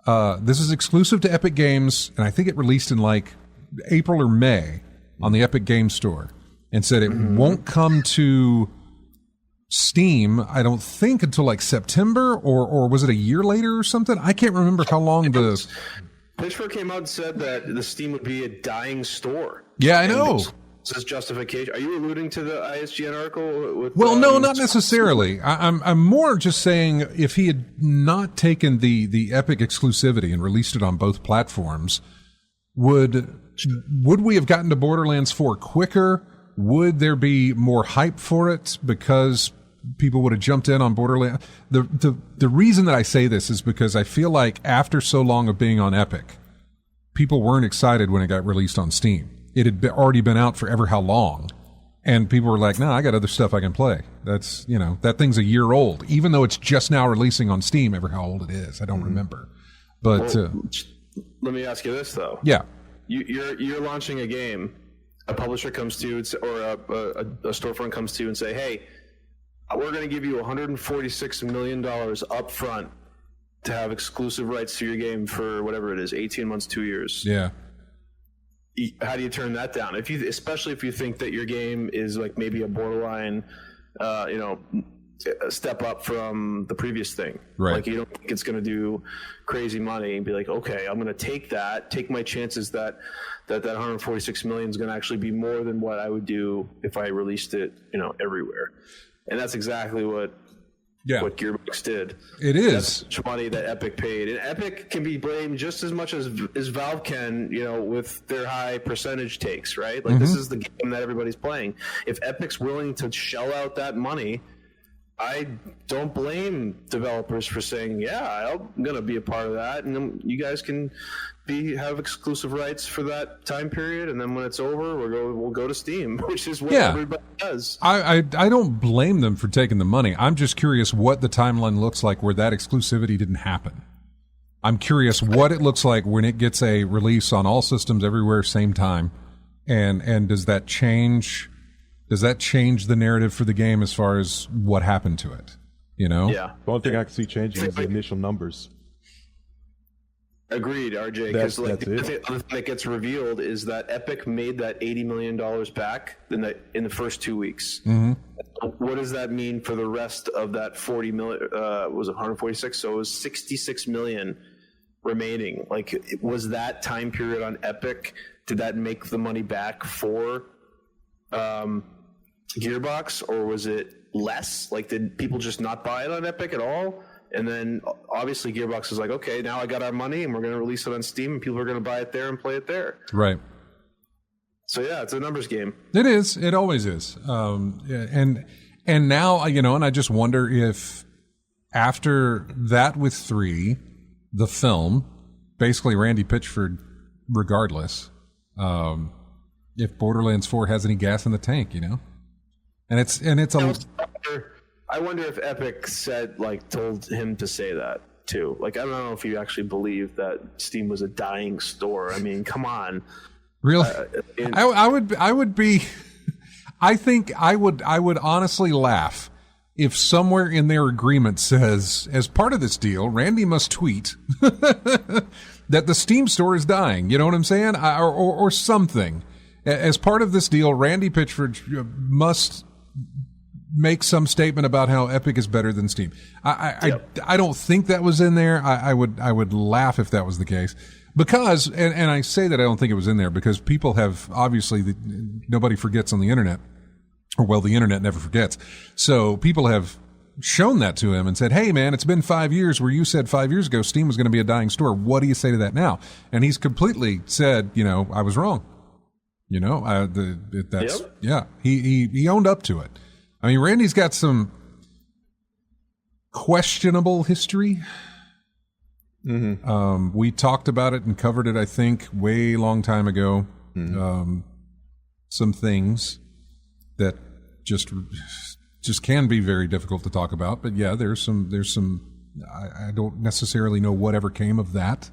this is exclusive to Epic Games, and I think it released in like April or May on the Epic Games Store, and said it won't come to Steam, I don't think, until like September, or was it a year later or something? I can't remember how long Pitchfork came out and said that the Steam would be a dying store. Yeah, I know. This is justification. Are you alluding to the ISGN article? Well, no, not necessarily. I'm more just saying, if he had not taken the Epic exclusivity and released it on both platforms, would we have gotten to Borderlands 4 quicker? Would there be more hype for it because people would have jumped in on Borderlands? The reason that I say this is because I feel like after so long of being on Epic, people weren't excited when it got released on Steam. It had already been out for ever how long, and people were like, "No, I got other stuff I can play." That's, that thing's a year old, even though it's just now releasing on Steam. Ever how old it is, I don't remember. But let me ask you this though. Yeah, you're launching a game. A publisher comes to you, or a storefront comes to you and say, "Hey, we're going to give you $146 million up front to have exclusive rights to your game for whatever it is, 18 months, 2 years." Yeah. How do you turn that down? Especially if you think that your game is like maybe a borderline, a step up from the previous thing. Right. Like you don't think it's going to do crazy money, and be like, okay, I'm going to take my chances that 146 million is going to actually be more than what I would do if I released it, everywhere. And that's exactly what Gearbox did. It is. That's much money that Epic paid. And Epic can be blamed just as much as Valve can, with their high percentage takes, right? Like, this is the game that everybody's playing. If Epic's willing to shell out that money, I don't blame developers for saying, yeah, I'm going to be a part of that. And then you guys can have exclusive rights for that time period. And then when it's over, we'll go to Steam, which is what everybody does. I don't blame them for taking the money. I'm just curious what the timeline looks like where that exclusivity didn't happen. I'm curious what it looks like when it gets a release on all systems everywhere, same time. And does that change the narrative for the game as far as what happened to it? Yeah. The only thing I can see changing is the initial numbers. Agreed, RJ. Because the it. thing that gets revealed is that Epic made that $80 million back in the first 2 weeks. Mm-hmm. What does that mean for the rest of that 40 million? Was it 146? So it was 66 million remaining. Like, was that time period on Epic? Did that make the money back for Gearbox, or was it less? Like, did people just not buy it on Epic at all? And then obviously Gearbox is like, okay, now I got our money and we're going to release it on Steam and people are going to buy it there and play it there. Right. So yeah, it's a numbers game. It is. It always is. And now, and I just wonder if after that with 3, the film, basically Randy Pitchford, regardless, if Borderlands 4 has any gas in the tank, I wonder if Epic told him to say that too. Like, I don't know if you actually believe that Steam was a dying store. I mean, come on. Really? I would be. I think I would honestly laugh if somewhere in their agreement says, as part of this deal, Randy must tweet that the Steam store is dying. You know what I'm saying? Or something. As part of this deal, Randy Pitchford must make some statement about how Epic is better than Steam. I don't think that was in there. I would laugh if that was the case. Because, and I say that I don't think it was in there because people have, obviously, nobody forgets on the internet. Or, well, the internet never forgets. So people have shown that to him and said, hey, man, it's been 5 years where you said 5 years ago Steam was going to be a dying store. What do you say to that now? And he's completely said, I was wrong. He owned up to it. I mean, Randy's got some questionable history. We talked about it and covered it, I think, way long time ago. Some things that just can be very difficult to talk about. But yeah, there's some. I don't necessarily know whatever came of that.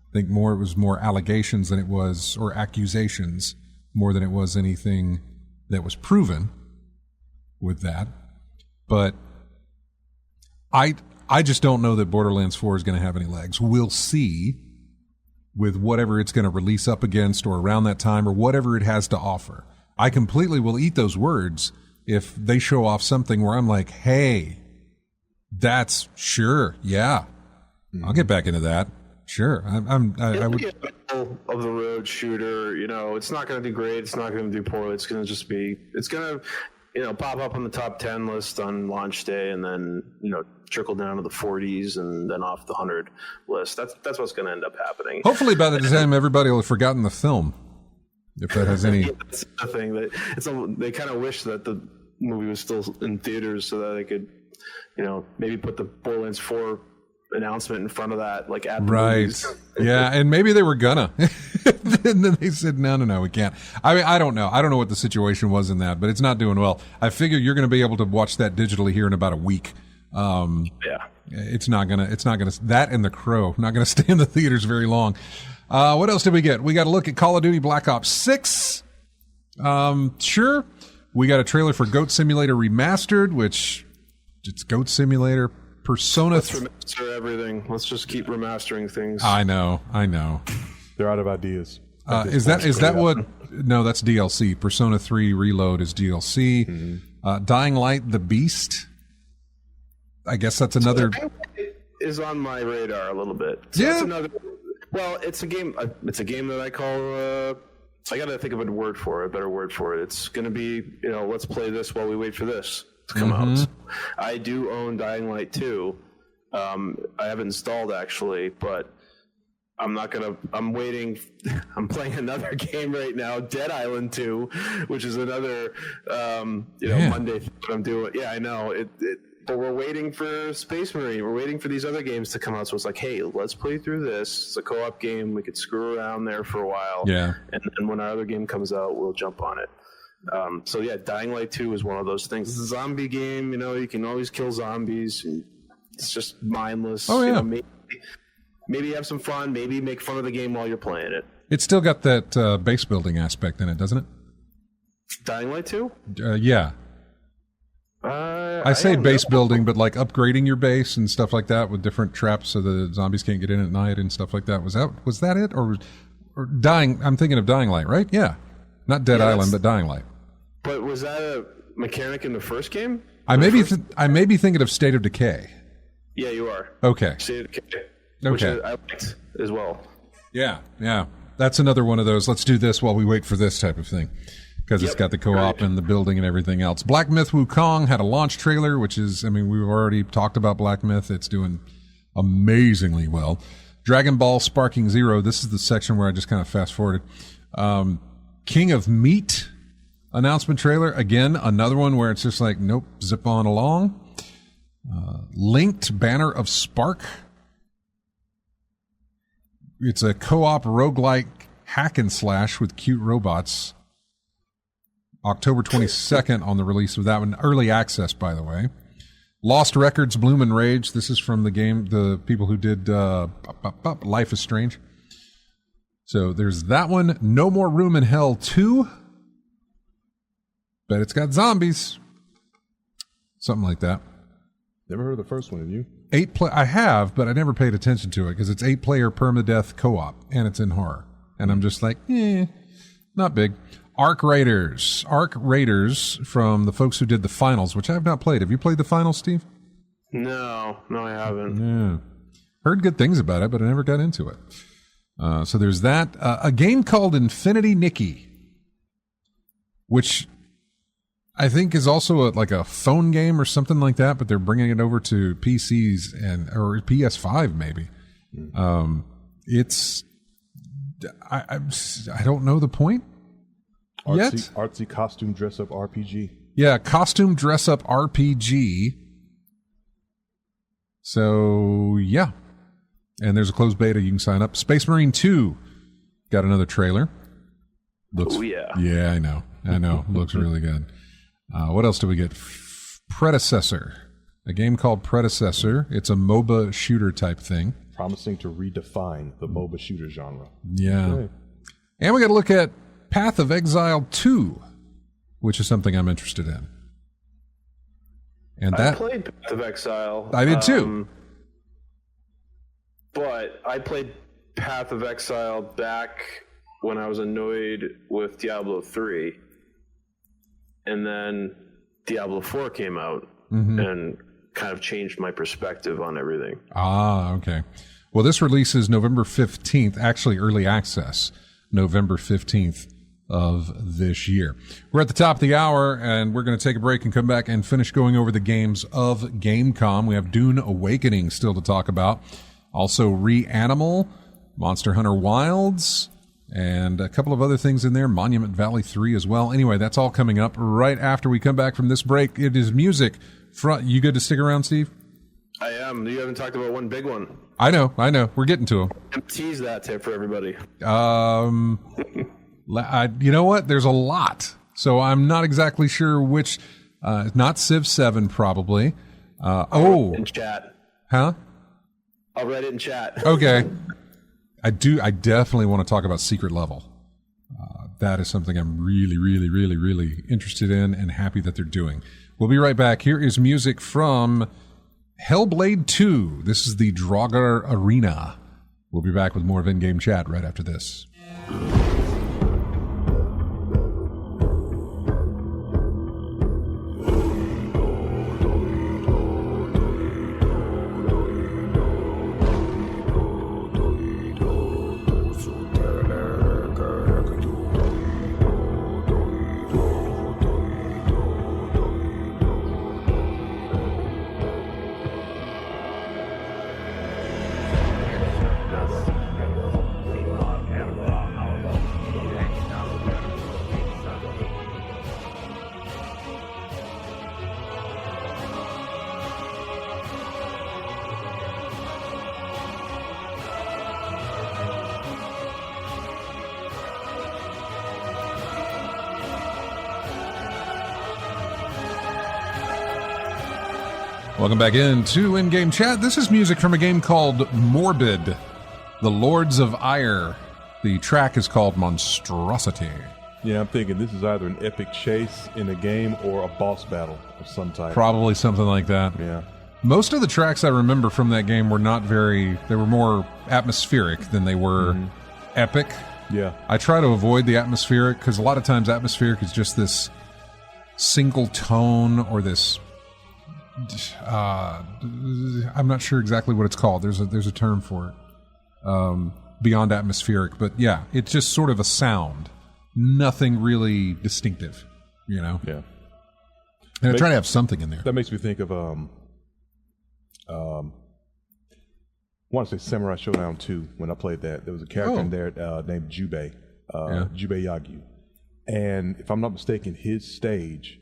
I think it was more allegations than it was, or accusations more than it was anything that was proven with that. But I just don't know that Borderlands 4 is going to have any legs. We'll see with whatever it's going to release up against or around that time or whatever it has to offer. I completely will eat those words if they show off something where I'm like, hey, that's sure, yeah, I'll get back into that. Sure, I would. Of the road shooter, it's not going to do great. It's not going to do poorly. It's going to just be. It's going to, pop up on the top 10 list on launch day, and then trickle down to the 40s, and then off the 100 list. That's what's going to end up happening. Hopefully, by the time everybody will have forgotten the film, if that has any. That's the thing that they kind of wish that the movie was still in theaters so that they could, maybe put the Borderlands 4 announcement in front of that, like at the movies. Yeah, and maybe they were gonna, and then they said, no, we can't. I mean, I don't know what the situation was in that, but it's not doing well. I figure you're going to be able to watch that digitally here in about a week. It's not gonna. That and The Crow not gonna stay in the theaters very long. What else did we get? We got to look at Call of Duty Black Ops 6. Sure. We got a trailer for Goat Simulator Remastered, which it's Goat Simulator. Persona. Let's remaster everything. Let's just keep remastering things. I know. They're out of ideas. Is that what? No, that's DLC. Persona 3 Reload is DLC. Dying Light: The Beast. I guess that's another. Is on my radar a little bit. So yeah. That's another. Well, it's a game. It's a game that I call. I got to think of a better word for it. It's going to be, let's play this while we wait for this to come out. So I do own Dying Light 2. I have it installed actually, but I'm waiting. I'm playing another game right now, Dead Island 2, which is another, Monday thing that I'm doing. Yeah, I know but we're waiting for Space Marine. We're waiting for these other games to come out. So it's like, hey, let's play through this. It's a co-op game. We could screw around there for a while. Yeah. And then when our other game comes out, we'll jump on it. So yeah, Dying Light 2 is one of those things. It's a zombie game. You can always kill zombies. It's just mindless. Oh yeah. Maybe have some fun. Maybe make fun of the game while you're playing it. It's still got that base building aspect in it, doesn't it? Dying Light 2? Yeah. I say base building, but like upgrading your base and stuff like that with different traps so the zombies can't get in at night and stuff like that. Was that it? Or Dying? I'm thinking of Dying Light, right? Yeah. Not Dead Island, but Dying Light. But was that a mechanic in the first game? I may be thinking of State of Decay. Yeah, you are. Okay. State of Decay. Okay. Which I liked as well. Yeah. That's another one of those, let's do this while we wait for this type of thing. Because it's got the co-op and the building and everything else. Black Myth Wukong had a launch trailer, which is, we've already talked about Black Myth. It's doing amazingly well. Dragon Ball Sparking Zero. This is the section where I just kind of fast forwarded. King of Meat announcement trailer. Again, another one where it's just like, nope, zip on along. Linked Banner of Spark. It's a co-op roguelike hack and slash with cute robots. October 22nd on the release of that one. Early access, by the way. Lost Records, Bloom and Rage. This is from the game, the people who did Life is Strange. So there's that one. No More Room in Hell 2. Bet it's got zombies. Something like that. Never heard of the first one, have you? I have, but I never paid attention to it because it's 8-player permadeath co-op, and it's in horror. And I'm just like, not big. Arc Raiders from the folks who did the finals, which I have not played. Have you played the finals, Steve? No, I haven't. Yeah. Heard good things about it, but I never got into it. So there's that. A game called Infinity Nikki, which I think is also like a phone game or something like that, but they're bringing it over to PCs or PS5 maybe. I don't know the point. Artsy costume dress-up RPG. Yeah, costume dress-up RPG. So, yeah. And there's a closed beta you can sign up. Space Marine 2 got another trailer. Oh, yeah. Yeah, I know. Looks really good. What else do we get? Predecessor. A game called Predecessor. It's a MOBA shooter type thing. Promising to redefine the MOBA shooter genre. Yeah. Okay. And we got to look at Path of Exile 2, which is something I'm interested in. And I played Path of Exile. I did too. But I played Path of Exile back when I was annoyed with Diablo 3. And then Diablo 4 came out and kind of changed my perspective on everything. Ah, okay. Well, this releases November 15th, actually early access, November 15th of this year. We're at the top of the hour, and we're going to take a break and come back and finish going over the games of Gamecom. We have Dune Awakening still to talk about. Also, Reanimal, Monster Hunter Wilds, and a couple of other things in there, Monument Valley 3 as well. Anyway, that's all coming up right after we come back from this break. It is music. You good to stick around, Steve? I am. You haven't talked about one big one. I know. We're getting to them. Tease that tip for everybody. You know what? There's a lot. So I'm not exactly sure which. Not Civ 7, probably. In chat. Huh? I'll write it in chat. Okay. I definitely want to talk about Secret Level. That is something I'm really, really, really, really interested in and happy that they're doing. We'll be right back. Here is music from Hellblade 2. This is the Draugr Arena. We'll be back with more of In-Game Chat right after this. Welcome back into In-Game Chat. This is music from a game called Morbid, The Lords of Ire. The track is called Monstrosity. Yeah, I'm thinking this is either an epic chase in a game or a boss battle of some type. Probably something like that. Yeah. Most of the tracks I remember from that game were they were more atmospheric than they were epic. Yeah. I try to avoid the atmospheric because a lot of times atmospheric is just this single tone or this I'm not sure exactly what it's called. There's a term for it. Beyond atmospheric, but yeah, it's just sort of a sound. Nothing really distinctive, you know? Yeah. And I try to have something in there. That makes me think of I want to say Samurai Showdown 2 when I played that. There was a character in there named Jubei, Jubei Yagyu. And if I'm not mistaken, his stage,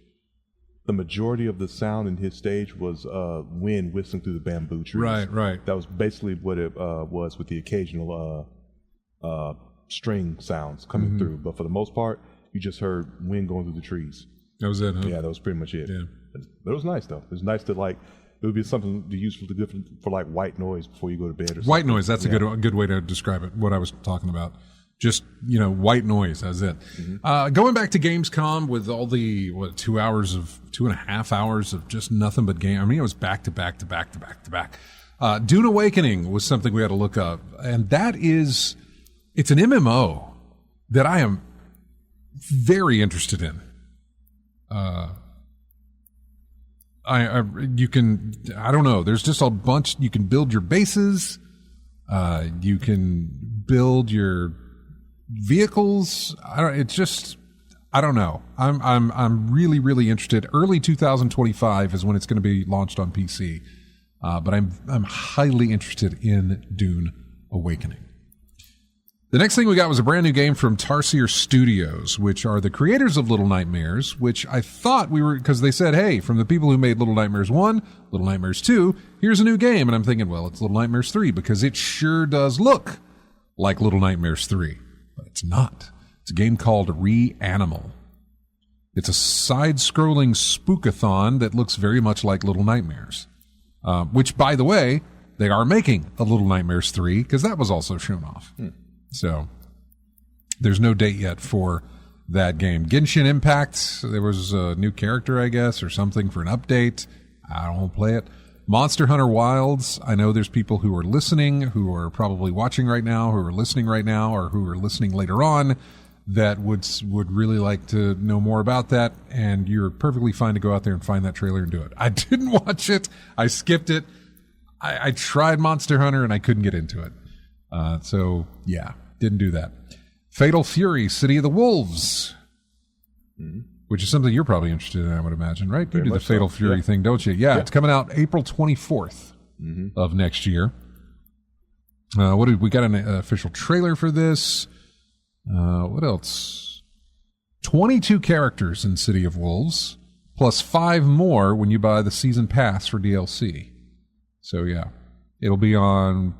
the majority of the sound in his stage was wind whistling through the bamboo trees. Right. That was basically what it was, with the occasional string sounds coming through. But for the most part, you just heard wind going through the trees. That was it, huh? Yeah, that was pretty much it. Yeah. But it was nice, though. It was nice to, like, it would be something to use for like white noise before you go to bed or something. White noise, that's a good way to describe it, what I was talking about. Just, white noise, that's it. Going back to Gamescom with all the, 2.5 hours of just nothing but game. I mean, it was back to back to back to back to back. Dune Awakening was something we had to look up. And it's an MMO that I am very interested in. I don't know. There's just a bunch. You can build your bases. You can build your vehicles. I don't know. I'm really, really interested. Early 2025 is when it's going to be launched on PC. But I'm highly interested in Dune Awakening. The next thing we got was a brand new game from Tarsier Studios, which are the creators of Little Nightmares, which I thought we were, because they said, hey, from the people who made Little Nightmares 1, Little Nightmares 2, here's a new game. And I'm thinking, well, it's Little Nightmares 3, because it sure does look like Little Nightmares 3. But it's not. It's a game called Reanimal. It's a side-scrolling spookathon that looks very much like Little Nightmares. Which, by the way, they are making a Little Nightmares 3, because that was also shown off. So, there's no date yet for that game. Genshin Impact, there was a new character, I guess, or something for an update. I don't want to play it. Monster Hunter Wilds, I know there's people who are listening, who are probably watching right now, who are listening right now, or who are listening later on, that would really like to know more about that, and you're perfectly fine to go out there and find that trailer and do it. I didn't watch it. I skipped it. I tried Monster Hunter, and I couldn't get into it. So, yeah, didn't do that. Fatal Fury, City of the Wolves, which is something you're probably interested in, I would imagine, right? You do the Fatal Fury thing, don't you? Yeah, it's coming out April 24th of next year. We got an official trailer for this. What else? 22 characters in City of Wolves, plus 5 more when you buy the season pass for DLC. So, yeah, it'll be on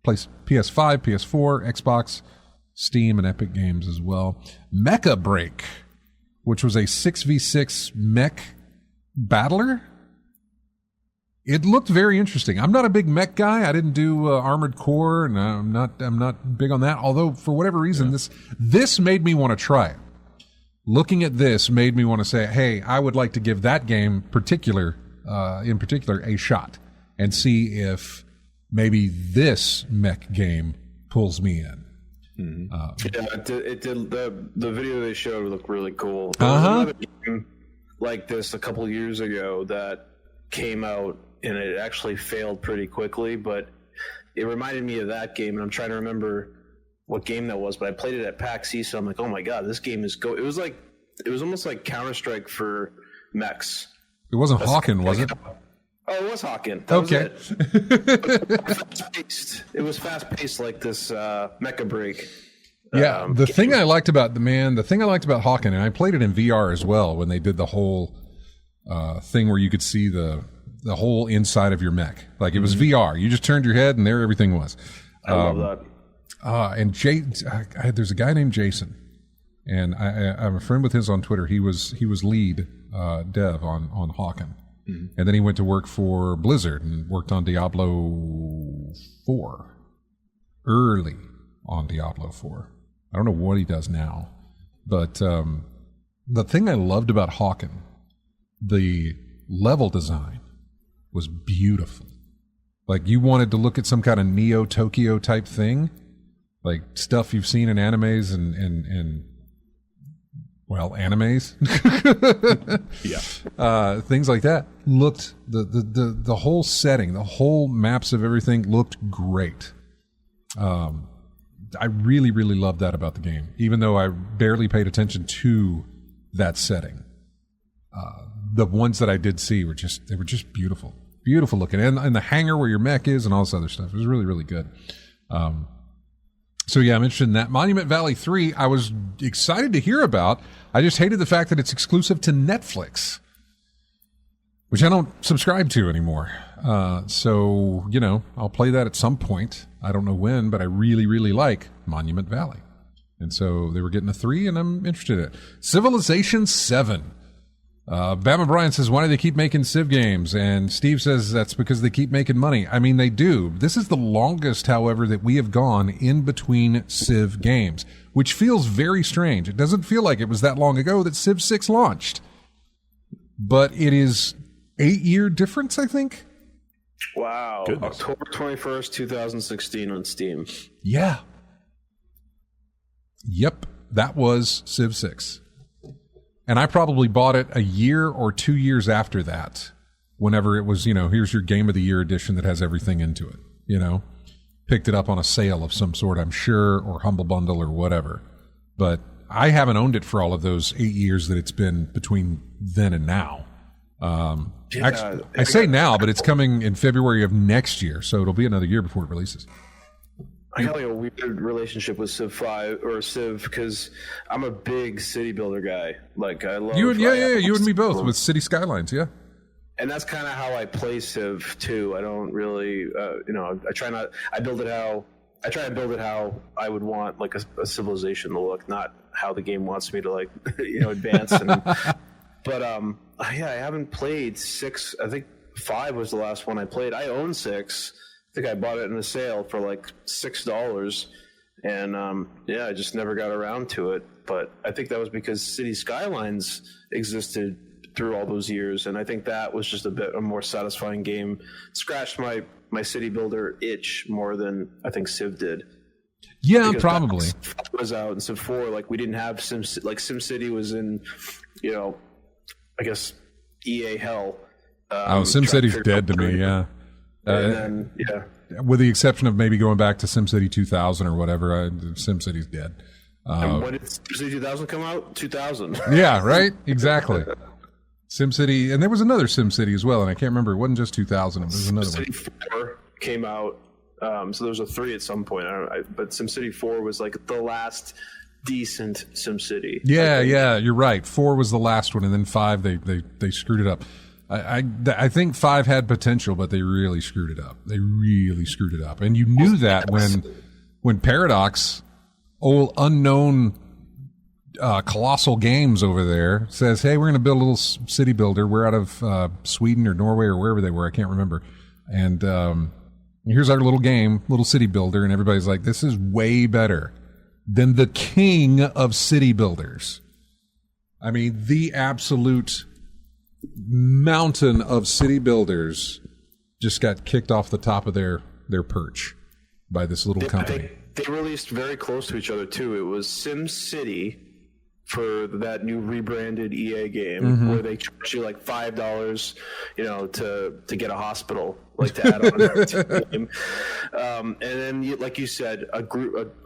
PS5, PS4, Xbox, Steam, and Epic Games as well. Mecha Break, which was a 6v6 mech battler. It looked very interesting. I'm not a big mech guy. I didn't do Armored Core, and I'm not big on that. Although for whatever reason, this made me want to try it. Looking at this made me want to say, hey, I would like to give that game in particular a shot and see if maybe this mech game pulls me in. It did. The video they showed looked really cool. There was another game like this a couple years ago that came out, and it actually failed pretty quickly, but it reminded me of that game, and I'm trying to remember what game that was, but I played it at PAX East, so I'm like, oh my god, this game is it was almost like Counter-Strike for mechs. It wasn't Hawken, was it? Oh, it was Hawken. Okay. It was fast-paced like this Mecha Break. Yeah, the thing I liked about Hawken, and I played it in VR as well when they did the whole thing where you could see the whole inside of your mech. Like, it was VR. You just turned your head and there everything was. I love that. And there's a guy named Jason, and I'm a friend with his on Twitter. He was lead dev on Hawken. And then he went to work for Blizzard and worked on Diablo 4. Early on Diablo 4. I don't know what he does now. But the thing I loved about Hawken, the level design was beautiful. Like, you wanted to look at some kind of Neo Tokyo type thing, like stuff you've seen in animes and well, animes. Yeah. Things like that looked, the whole setting, the whole maps of everything looked great. I really, really loved that about the game, even though I barely paid attention to that setting. The ones that I did see were just beautiful. Beautiful looking. And the hangar where your mech is and all this other stuff. It was really, really good. So yeah, I'm interested in that. Monument Valley 3, I was excited to hear about. I just hated the fact that it's exclusive to Netflix, which I don't subscribe to anymore. So, I'll play that at some point. I don't know when, but I really, really like Monument Valley. And so they were getting a 3, and I'm interested in it. Civilization 7. Bama Bryan says, why do they keep making Civ games? And Steve says that's because they keep making money. I mean, they do. This is the longest, however, that we have gone in between Civ games, which feels very strange. It doesn't feel like it was that long ago that Civ 6 launched. But it is 8-year difference, I think. Wow. Goodness. October 21st, 2016 on Steam. Yeah. Yep. That was Civ 6. And I probably bought it a year or 2 years after that, whenever it was, here's your Game of the Year edition that has everything into it, Picked it up on a sale of some sort, I'm sure, or Humble Bundle or whatever. But I haven't owned it for all of those 8 years that it's been between then and now. Actually, I say now, but it's coming in February of next year, so it'll be another year before it releases. I got like a weird relationship with Civ 5 or Civ because I'm a big city builder guy. Like I love you and me both with City Skylines, yeah. And that's kind of how I play Civ too. I don't really, I try to build it how I would want like a civilization to look, not how the game wants me to like, advance. But I haven't played 6. I think 5 was the last one I played. I own 6. I think I bought it in a sale for like $6, and I just never got around to it. But I think that was because City Skylines existed through all those years, and I think that was just a more satisfying game. Scratched my city builder itch more than I think Civ did. Yeah, because probably. Was out in Civ 4. Like we didn't have SimCity was in, I guess EA hell. SimCity's dead to me. Yeah. And with the exception of maybe going back to SimCity 2000 or whatever, SimCity's dead. And when did SimCity 2000 come out? 2000. Yeah, right? Exactly. SimCity, and there was another SimCity as well, and I can't remember. It wasn't just 2000. It was another one. SimCity 4 came out, so there was a 3 at some point. But SimCity 4 was like the last decent SimCity. Yeah, you're right. 4 was the last one, and then 5, they screwed it up. I think 5 had potential, but they really screwed it up. And you knew that when Paradox, old unknown colossal games over there, says, hey, we're going to build a little city builder. We're out of Sweden or Norway or wherever they were. I can't remember. And here's our little game, little city builder. And everybody's like, this is way better than the king of city builders. I mean, the absolute mountain of city builders just got kicked off the top of their perch by this little company. They released very close to each other too. It was SimCity for that new rebranded EA game where they charge you like $5, to get a hospital, like to add on to the game. And then, like you said, a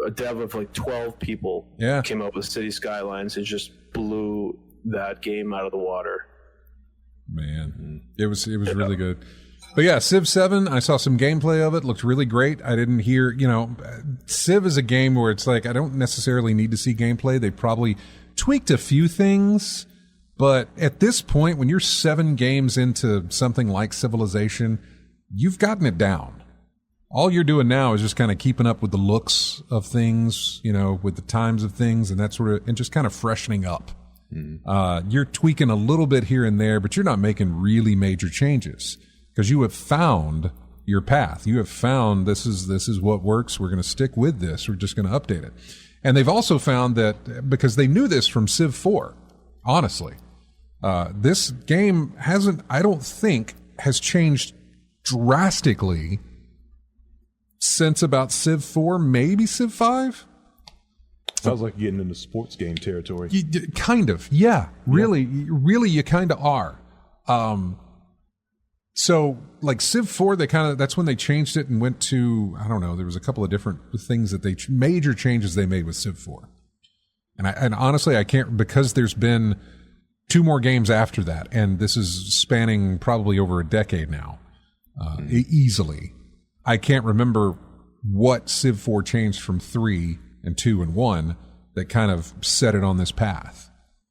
dev of like 12 people came up with City Skylines and just blew that game out of the water. Man, it was really good. But yeah, Civ 7, I saw some gameplay of it. Looked really great. I didn't hear, Civ is a game where it's like I don't necessarily need to see gameplay. They probably tweaked a few things, but at this point, when you're 7 games into something like Civilization, you've gotten it down. All you're doing now is just kind of keeping up with the looks of things, with the times of things and that sort of, and just kind of freshening up. You're tweaking a little bit here and there, but you're not making really major changes because you have found your path. You have found this is what works. We're going to stick with this. We're just going to update it. And they've also found that because they knew this from Civ 4, honestly, this game I don't think has changed drastically since about Civ 4, maybe Civ 5. Sounds like getting into sports game territory. Kind of, yeah. Really, you kind of are. So, like Civ 4, that's when they changed it and went to, I don't know, there was a couple of different things that major changes they made with Civ 4. And honestly, I can't, because there's been 2 more games after that, and this is spanning probably over a decade now, easily. I can't remember what Civ 4 changed from 3 and 2 and 1 that kind of set it on this path.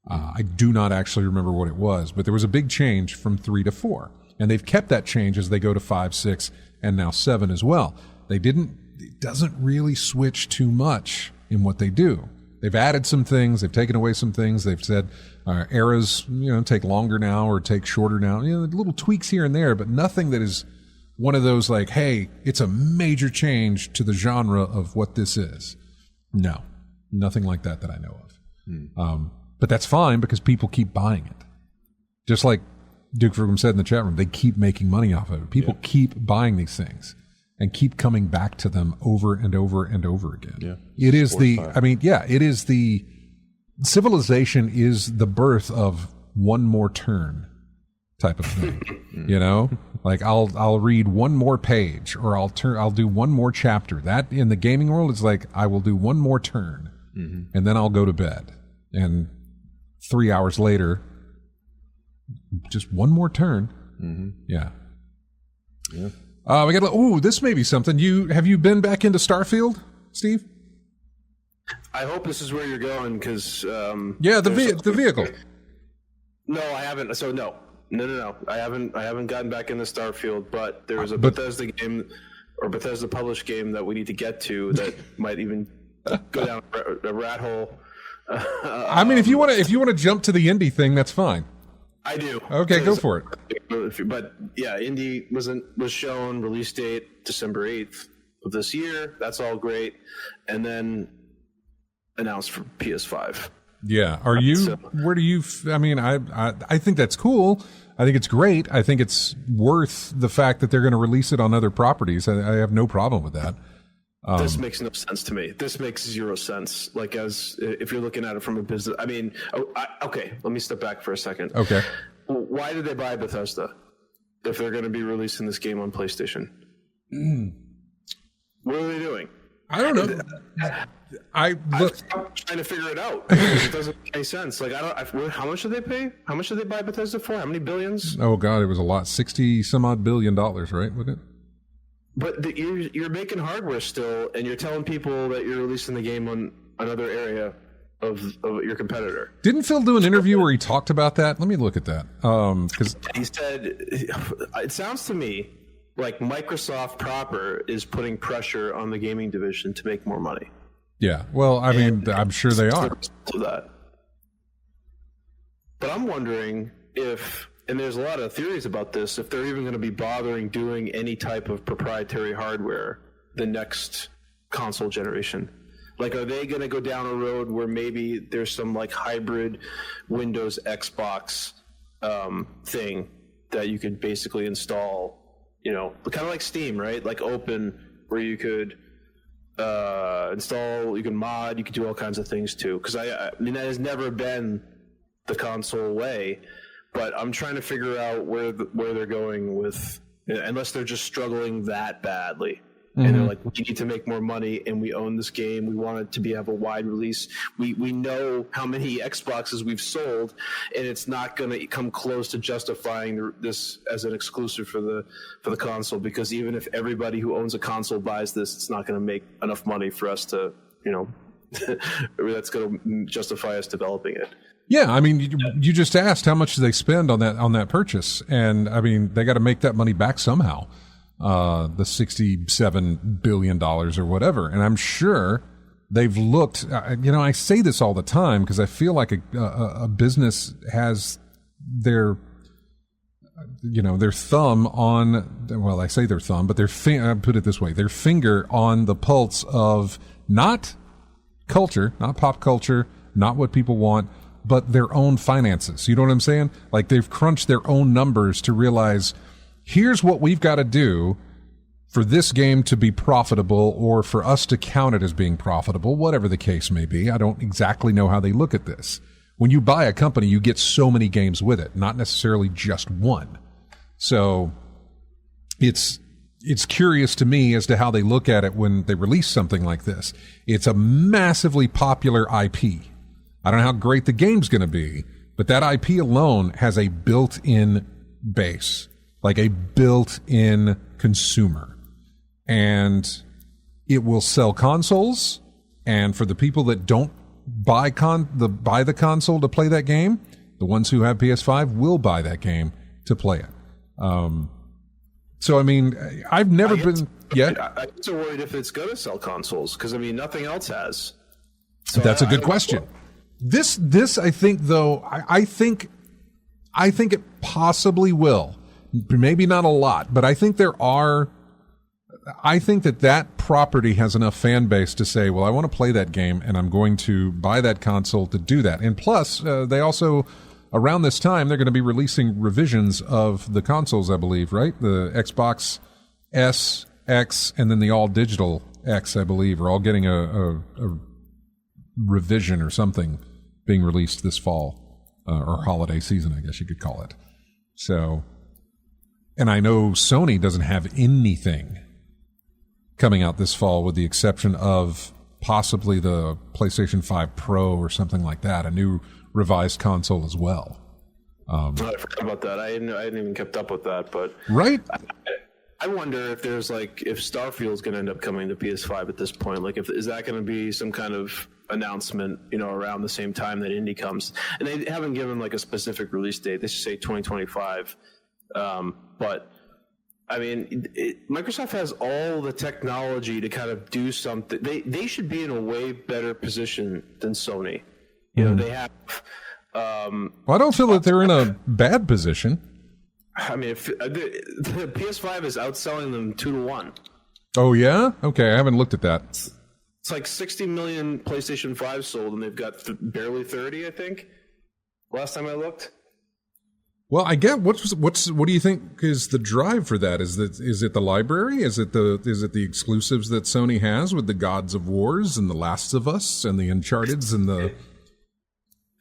I do not actually remember what it was, but there was a big change from 3 to 4. And they've kept that change as they go to 5, 6, and now 7 as well. It doesn't really switch too much in what they do. They've added some things, they've taken away some things, they've said eras, take longer now or take shorter now. Little tweaks here and there, but nothing that is one of those like, hey, it's a major change to the genre of what this is. No, nothing like that I know of. But that's fine because people keep buying it. Just like Duke Vergum said in the chat room, they keep making money off of it. People keep buying these things and keep coming back to them over and over and over again. Yeah. It is Civilization is the birth of one more turn type of thing. Like I'll read one more page or I'll do one more chapter. That in the gaming world is like I will do one more turn and then I'll go to bed. And 3 hours later, just one more turn. Yeah. We got. Ooh, this may be something. Have you been back into Starfield, Steve? I hope this is where you're going because the vehicle. No, I haven't. So no. I haven't gotten back into Starfield, but there's a Bethesda game or Bethesda published game that we need to get to that might even go down a rat hole. I mean, if you want to jump to the indie thing, that's fine. I do. Okay, go for it. But yeah, indie was shown, release date December 8th of this year. That's all great, and then announced for PS5. Yeah. Are you? Where do you? I mean, I think that's cool. I think it's great. I think it's worth the fact that they're going to release it on other properties. I have no problem with that. This makes no sense to me. This makes zero sense. Like, as if you're looking at it from a business, I mean, okay, let me step back for a second. Okay. Why did they buy Bethesda if they're going to be releasing this game on PlayStation? What are they doing? I don't know. I'm trying to figure it out. It doesn't make any sense. Like, how much did they pay? How much did they buy Bethesda for? How many billions? Oh God, it was a lot. 60 some odd $billion, right? Wasn't it? But you're making hardware still, and you're telling people that you're releasing the game on another area of your competitor. Didn't Phil do an interview where he talked about that? Let me look at that. Because he said, it sounds to me like Microsoft proper is putting pressure on the gaming division to make more money. Yeah, well, I mean, I'm sure they are. To that. But I'm wondering if, and there's a lot of theories about this, if they're even going to be bothering doing any type of proprietary hardware the next console generation. Like, are they going to go down a road where maybe there's some like hybrid Windows Xbox thing that you could basically install, kind of like Steam, right? Like open, where you could install, you can mod, you can do all kinds of things too. Because I mean, that has never been the console way. But I'm trying to figure out where they're going with, unless they're just struggling that badly. And they're like, we need to make more money, and we own this game. We want it to have a wide release. We know how many Xboxes we've sold, and it's not going to come close to justifying this as an exclusive for the console. Because even if everybody who owns a console buys this, it's not going to make enough money for us to, that's going to justify us developing it. Yeah, I mean, you just asked how much do they spend on that purchase, and I mean, they got to make that money back somehow. The $67 billion or whatever, and I'm sure they've looked. I say this all the time because I feel like a business has their thumb on. Well, I say their thumb, but put it this way: their finger on the pulse of not culture, not pop culture, not what people want, but their own finances. You know what I'm saying? Like, they've crunched their own numbers to realize, here's what we've got to do for this game to be profitable, or for us to count it as being profitable, whatever the case may be. I don't exactly know how they look at this. When you buy a company, you get so many games with it, not necessarily just one. So it's curious to me as to how they look at it when they release something like this. It's a massively popular IP. I don't know how great the game's going to be, but that IP alone has a built-in base, like a built-in consumer. And it will sell consoles, and for the people that don't buy the console to play that game, the ones who have PS5 will buy that game to play it. So, I mean, I've never been... Yeah? I'm so worried if it's going to sell consoles, because, I mean, nothing else has. So that's a good question. This, I think, though, I think it possibly will. Maybe not a lot, but I think that property has enough fan base to say, well, I want to play that game, and I'm going to buy that console to do that. And plus, they also, around this time, they're going to be releasing revisions of the consoles, I believe, right? The Xbox S, X, and then the all-digital X, I believe, are all getting a revision or something being released this fall, or holiday season, I guess you could call it. So, and I know Sony doesn't have anything coming out this fall, with the exception of possibly the PlayStation 5 Pro or something like that, a new revised console as well. I forgot about that. I hadn't even kept up with that, but right. I wonder if there's if Starfield's going to end up coming to PS5 at this point. Is that going to be some kind of announcement, around the same time that Indy comes? And they haven't given a specific release date. They should say 2025. But I mean, Microsoft has all the technology to kind of do something. They should be in a way better position than Sony. They have. Well, I don't feel that they're in a bad position. I mean, if the PS5 is outselling them 2-1. Oh yeah? Okay, I haven't looked at that. It's like 60 million PlayStation 5 sold, and they've got barely 30, I think. Last time I looked. Well, I get what do you think is the drive for that? Is it the library? Is it the exclusives that Sony has with the Gods of Wars and the Last of Us and the Uncharted's and the?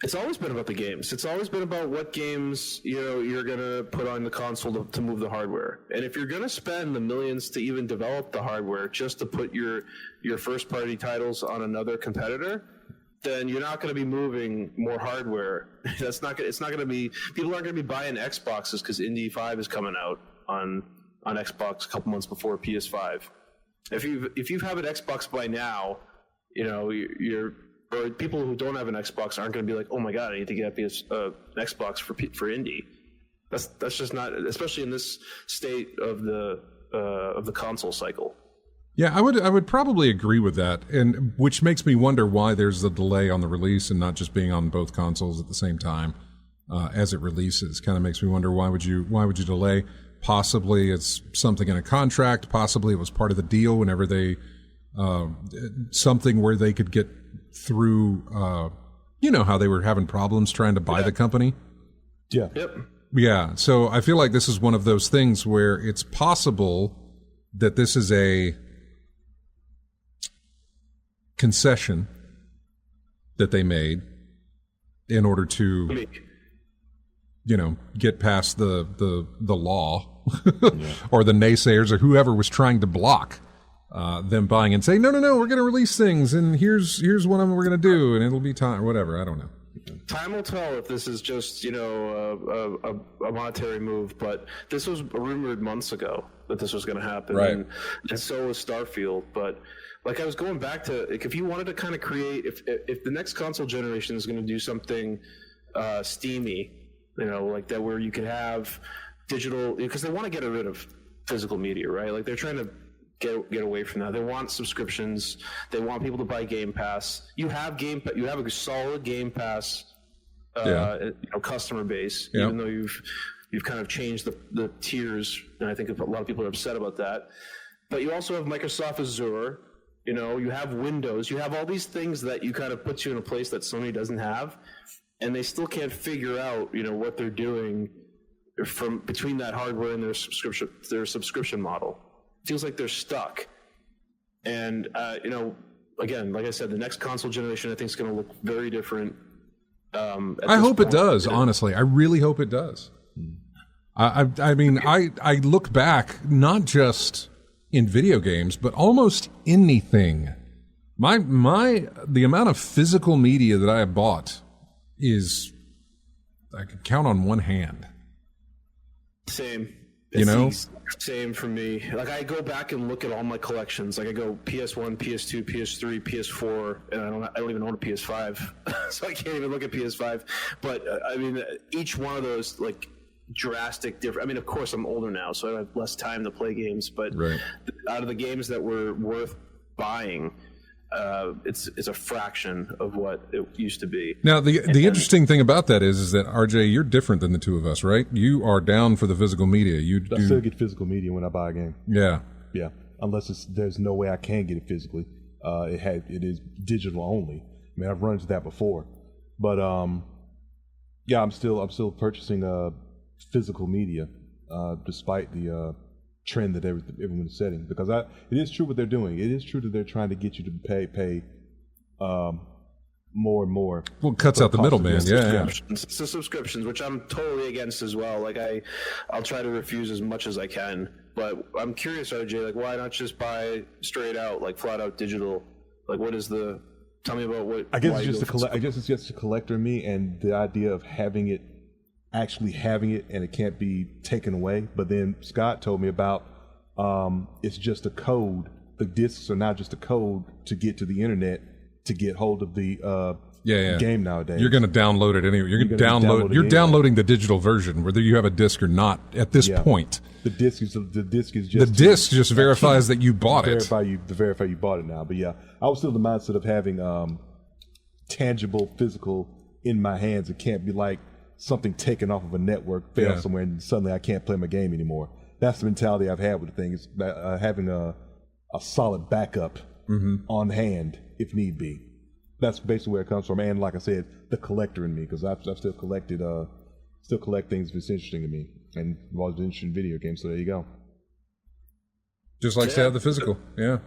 It's always been about the games. It's always been about what games you're gonna put on the console to move the hardware. And if you're gonna spend the millions to even develop the hardware just to put your first party titles on another competitor, then you're not going to be moving more hardware. It's not going to be. People aren't going to be buying Xboxes because Indy 5 is coming out on Xbox a couple months before PS5. If you have an Xbox by now, or people who don't have an Xbox aren't going to be like, oh my god, I need to get an Xbox for Indy. That's just not, especially in this state of the console cycle. Yeah, I would probably agree with that, and which makes me wonder why there's a delay on the release and not just being on both consoles at the same time as it releases. Kind of makes me wonder why would you delay? Possibly it's something in a contract. Possibly it was part of the deal whenever they something where they could get through. How they were having problems trying to buy the company. Yeah. Yep. Yeah. So I feel like this is one of those things where it's possible that this is a concession that they made in order to, get past the law or the naysayers or whoever was trying to block them buying and say, no, we're going to release things and here's what we're going to do and it'll be time or whatever. I don't know. Time will tell if this is just, a monetary move, but this was rumored months ago that this was going to happen. Right. And so was Starfield. But I was going back to, if you wanted to kind of create, if the next console generation is going to do something steamy, like that where you could have digital, because they want to get rid of physical media, right? They're trying to get away from that. They want subscriptions. They want people to buy Game Pass. You have a solid Game Pass customer base, even though you've kind of changed the tiers, and I think a lot of people are upset about that. But you also have Microsoft Azure. You have Windows. You have all these things that you kind of puts you in a place that Sony doesn't have, and they still can't figure out what they're doing from between that hardware and their subscription model. Feels like they're stuck. And, again, like I said, the next console generation I think is going to look very different. I hope it does, honestly. I really hope it does. I mean, I look back, not just in video games, but almost anything. The amount of physical media that I have bought is, I could count on one hand. Same. Same for me. I go back and look at all my collections. I go PS1, PS2, PS3, PS4, and I don't even own a PS5, so I can't even look at PS5. But I mean, each one of those drastic different. I mean, of course, I'm older now, so I have less time to play games. But out of the games that were worth buying, it's a fraction of what it used to be. Now, the interesting thing about that is that RJ, you're different than the two of us, right? You are down for the physical media. I still get physical media when I buy a game. Yeah. Unless there's no way I can get it physically. It is digital only. I mean, I've run into that before, but I'm still purchasing physical media despite the trend that everyone's setting, because it is true what they're doing. It is true that they're trying to get you to pay more and more. Well, it cuts out the middleman. Yeah. It's the subscriptions, which I'm totally against as well. I'll try to refuse as much as I can, but I'm curious, RJ, why not just buy straight out, flat out digital? Tell me about what. I guess it's just a collector in me, and the idea of having it, and it can't be taken away. But then Scott told me about It's just a code. The discs are now just a code to get to the internet to get hold of the game nowadays. You're going to download it anyway. You're downloading the digital version, whether you have a disc or not. At this point, the disc just verifies that you bought it. Verify you bought it now. But yeah, I was still in the mindset of having tangible, physical in my hands. It can't be like something taken off of a network, failed somewhere, and suddenly I can't play my game anymore. That's the mentality I've had with the thing, is having a solid backup on hand if need be. That's basically where it comes from. And like I said, the collector in me, because I've still collect things if it's interesting to me, and I've always been interested in video games. So there you go. Just likes to have the physical. Yeah.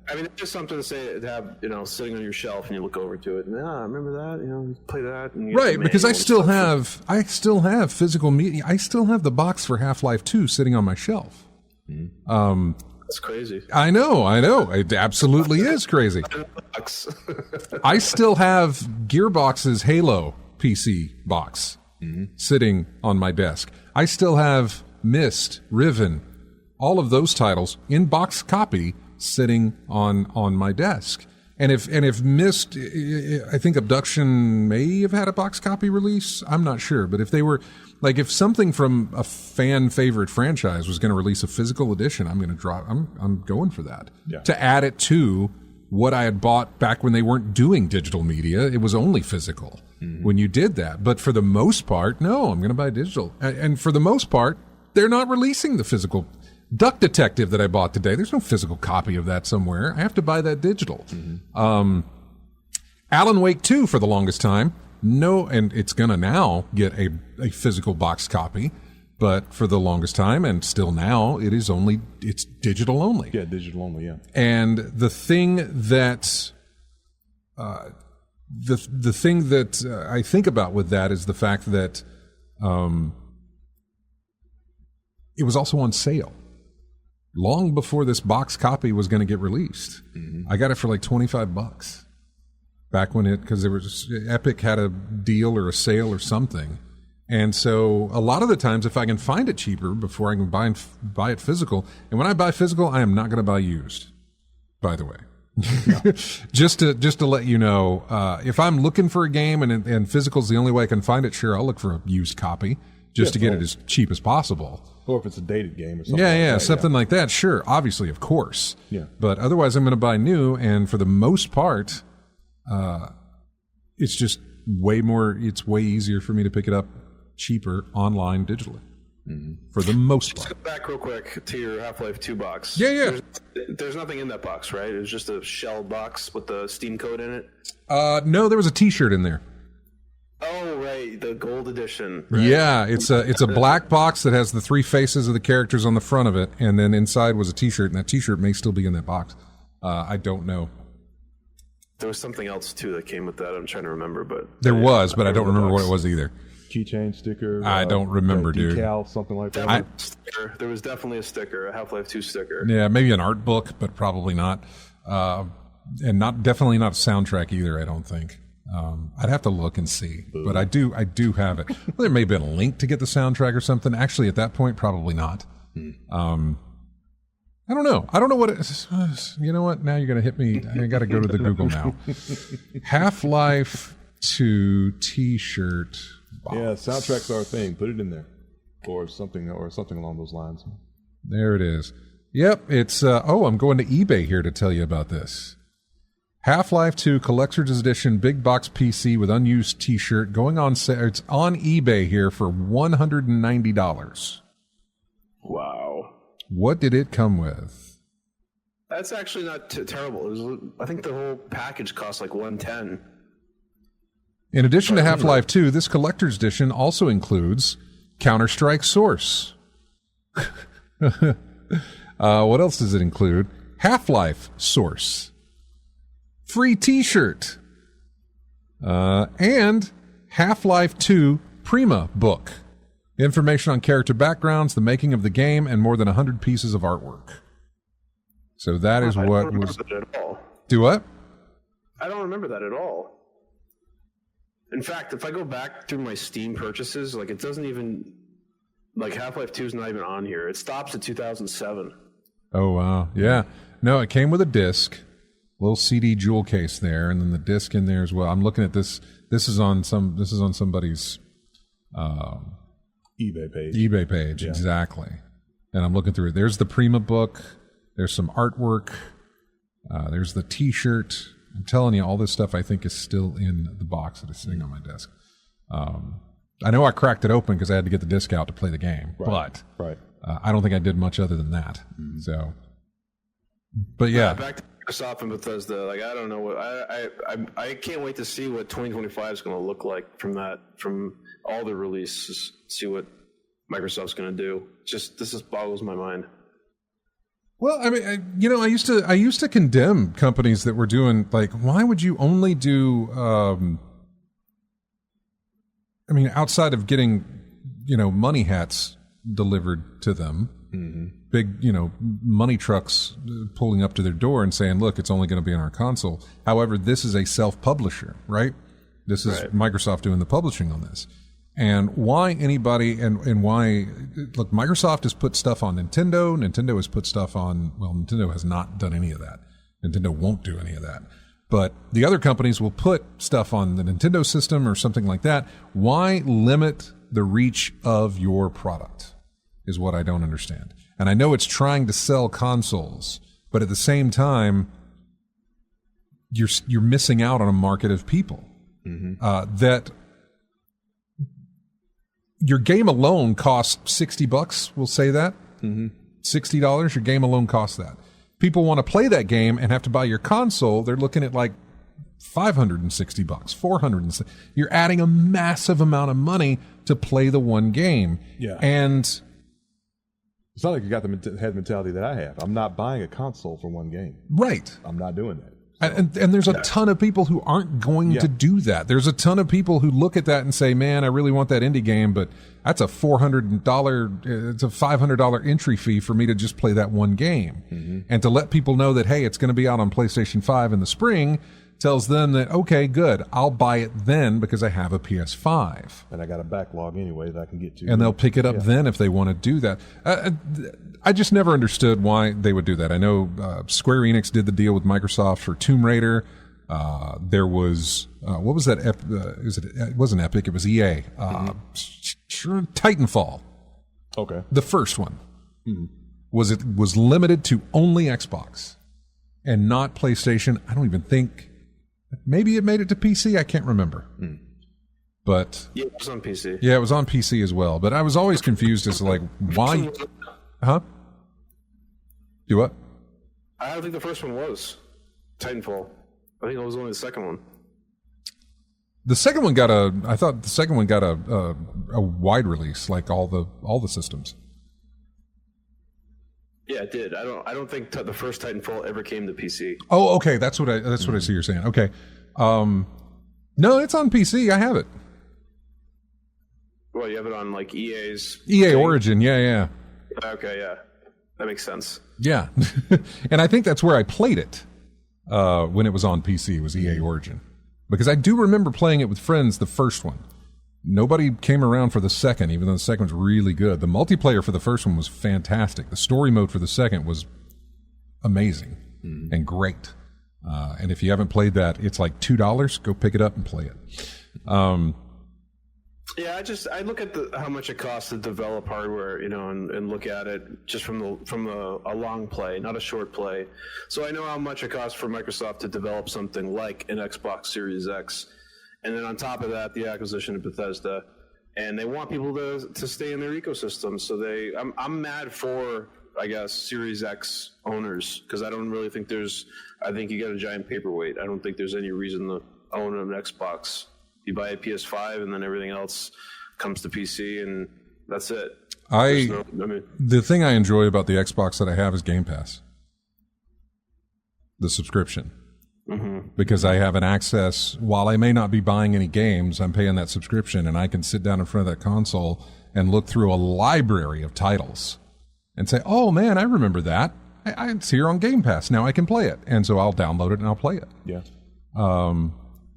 I mean, it's just something to say, to have, sitting on your shelf and you look over to it and remember that, you play that. And right, because I still have physical media. I still have the box for Half-Life 2 sitting on my shelf. That's crazy. I know. It absolutely is crazy. I still have Gearbox's Halo PC box sitting on my desk. I still have Myst, Riven, all of those titles in box copy sitting on my desk. And if Myst, I think Abduction may have had a box copy release. I'm not sure, but if they were, like, if something from a fan favorite franchise was going to release a physical edition, I'm going for that. Yeah. To add it to what I had bought back when they weren't doing digital media. It was only physical when you did that. But for the most part, no, I'm going to buy digital. And for the most part, they're not releasing the physical. Duck Detective that I bought today, there's no physical copy of that somewhere. I have to buy that digital. Alan Wake 2 for the longest time. No, and it's going to now get a physical box copy, but for the longest time, and still now, it's digital only. Yeah, digital only, yeah. And the thing that the thing that I think about with that is the fact that it was also on sale long before this box copy was going to get released. I got it for like $25 back when because there was Epic had a deal or a sale or something. And so a lot of the times, if I can find it cheaper before I can buy it physical, and when I buy physical, I am not going to buy used, by the way. just to let you know, if I'm looking for a game and physical is the only way I can find it, sure, I'll look for a used copy just to get it as cheap as possible. Or if it's a dated game or something. Something like that. Sure, obviously, of course. Yeah. But otherwise, I'm going to buy new, and for the most part, it's just it's way easier for me to pick it up cheaper online digitally. For the most part. Just go back real quick to your Half-Life 2 box. Yeah. There's nothing in that box, right? It was just a shell box with the Steam code in it? No, there was a T-shirt in there. Oh, right, the gold edition. Right? Yeah, it's a black box that has the three faces of the characters on the front of it, and then inside was a T-shirt, and that T-shirt may still be in that box. I don't know. There was something else, too, that came with that. I'm trying to remember, but... There was, but I don't remember what it was either. Keychain, sticker. I don't remember, decal, dude. Something like that. There was definitely a sticker, a Half-Life 2 sticker. Yeah, maybe an art book, but probably not. And definitely not a soundtrack either, I don't think. I'd have to look and see, but I do have it. Well, there may have been a link to get the soundtrack or something. Actually, at that point, probably not. I don't know. I don't know what it is. You know what? Now you're going to hit me. I got to go to the Google now. Half-Life 2 T-shirt box. Yeah, soundtracks are a thing. Put it in there, or something along those lines. There it is. Yep, it's. I'm going to eBay here to tell you about this. Half-Life 2 Collector's Edition Big Box PC with unused T-shirt going on sale. It's on eBay here for $190. Wow. What did it come with? That's actually not terrible. I think the whole package cost like $110. In addition to Half-Life 2, this collector's edition also includes Counter-Strike Source. What else does it include? Half-Life Source. Free T-shirt. And Half-Life 2 Prima book. Information on character backgrounds, the making of the game, and more than 100 pieces of artwork. So that is what was... That at all. Do what? I don't remember that at all. In fact, if I go back through my Steam purchases, it doesn't even... Half-Life 2 is not even on here. It stops at 2007. Oh wow, yeah. No, it came with a disc, little CD jewel case there, and then the disc in there as well. I'm looking at this. This is on somebody's eBay page. Yeah. Exactly. And I'm looking through it. There's the Prima book. There's some artwork. There's the T-shirt. I'm telling you, all this stuff I think is still in the box that is sitting on my desk. I know I cracked it open because I had to get the disc out to play the game, but I don't think I did much other than that. So, but yeah. Back to Microsoft and Bethesda. Like, I don't know what I can't wait to see what 2025 is going to look like from all the releases. See what Microsoft's going to do. This just boggles my mind. Well, I mean, I used to condemn companies that were doing, like, why would you only do, outside of getting, money hats delivered to them, big, money trucks pulling up to their door and saying, look, it's only going to be on our console. However, this is a self-publisher, right? This is Microsoft doing the publishing on this. And why anybody and why, look, Microsoft has put stuff on Nintendo. Nintendo has put stuff on, well, Nintendo has not done any of that. Nintendo won't do any of that. But the other companies will put stuff on the Nintendo system or something like that. Why limit the reach of your product is what I don't understand. And I know it's trying to sell consoles, but at the same time, you're missing out on a market of people that your game alone costs $60. We'll say that $60. Your game alone costs that. People want to play that game and have to buy your console. They're looking at like $560, $400. You're adding a massive amount of money to play the one game. Yeah, and it's not like you got the head mentality that I have. I'm not buying a console for one game. Right. I'm not doing that. And there's a ton of people who aren't going to do that. There's a ton of people who look at that and say, man, I really want that indie game, but that's a $500 entry fee for me to just play that one game. And to let people know that, hey, it's going to be out on PlayStation 5 in the spring tells them that, okay, good, I'll buy it then because I have a PS5. And I got a backlog anyway that I can get to. And they'll pick it up then if they want to do that. I just never understood why they would do that. I know Square Enix did the deal with Microsoft for Tomb Raider. There was, what was that? It wasn't Epic, it was EA. Titanfall. Okay. The first one. Was limited to only Xbox and not PlayStation. I don't even think, maybe it made it to PC. I can't remember. But yeah, it was on PC. Yeah, it was on PC as well. But I was always confused as to like why. Huh? Do what? I don't think the first one was Titanfall. I think it was only the second one. The second one got I thought the second one got a wide release, like all the systems. Yeah, it did. I don't think the first Titanfall ever came to PC. Oh, okay. That's what I see you're saying. Okay. No, it's on PC. I have it. Well, you have it on like EA's EA Origin. Yeah. Okay, yeah. That makes sense. Yeah. And I think that's where I played it when it was on PC, was EA Origin. Because I do remember playing it with friends, the first one. Nobody came around for the second, even though the second was really good. The multiplayer for the first one was fantastic. The story mode for the second was amazing and great. And if you haven't played that, it's like $2. Go pick it up and play it. Yeah, I look at how much it costs to develop hardware, and look at it just from a long play, not a short play. So I know how much it costs for Microsoft to develop something like an Xbox Series X, and then on top of that, the acquisition of Bethesda, and they want people to stay in their ecosystem. So I'm mad for, I guess, Series X owners, because I don't really think I think you got a giant paperweight. I don't think there's any reason to own an Xbox. You buy a PS5 and then everything else comes to PC and that's it. The thing I enjoy about the Xbox that I have is Game Pass. The subscription. Because I have an access, while I may not be buying any games, I'm paying that subscription and I can sit down in front of that console and look through a library of titles and say, oh man, I remember that. It's here on Game Pass. Now I can play it. And so I'll download it and I'll play it. Yeah.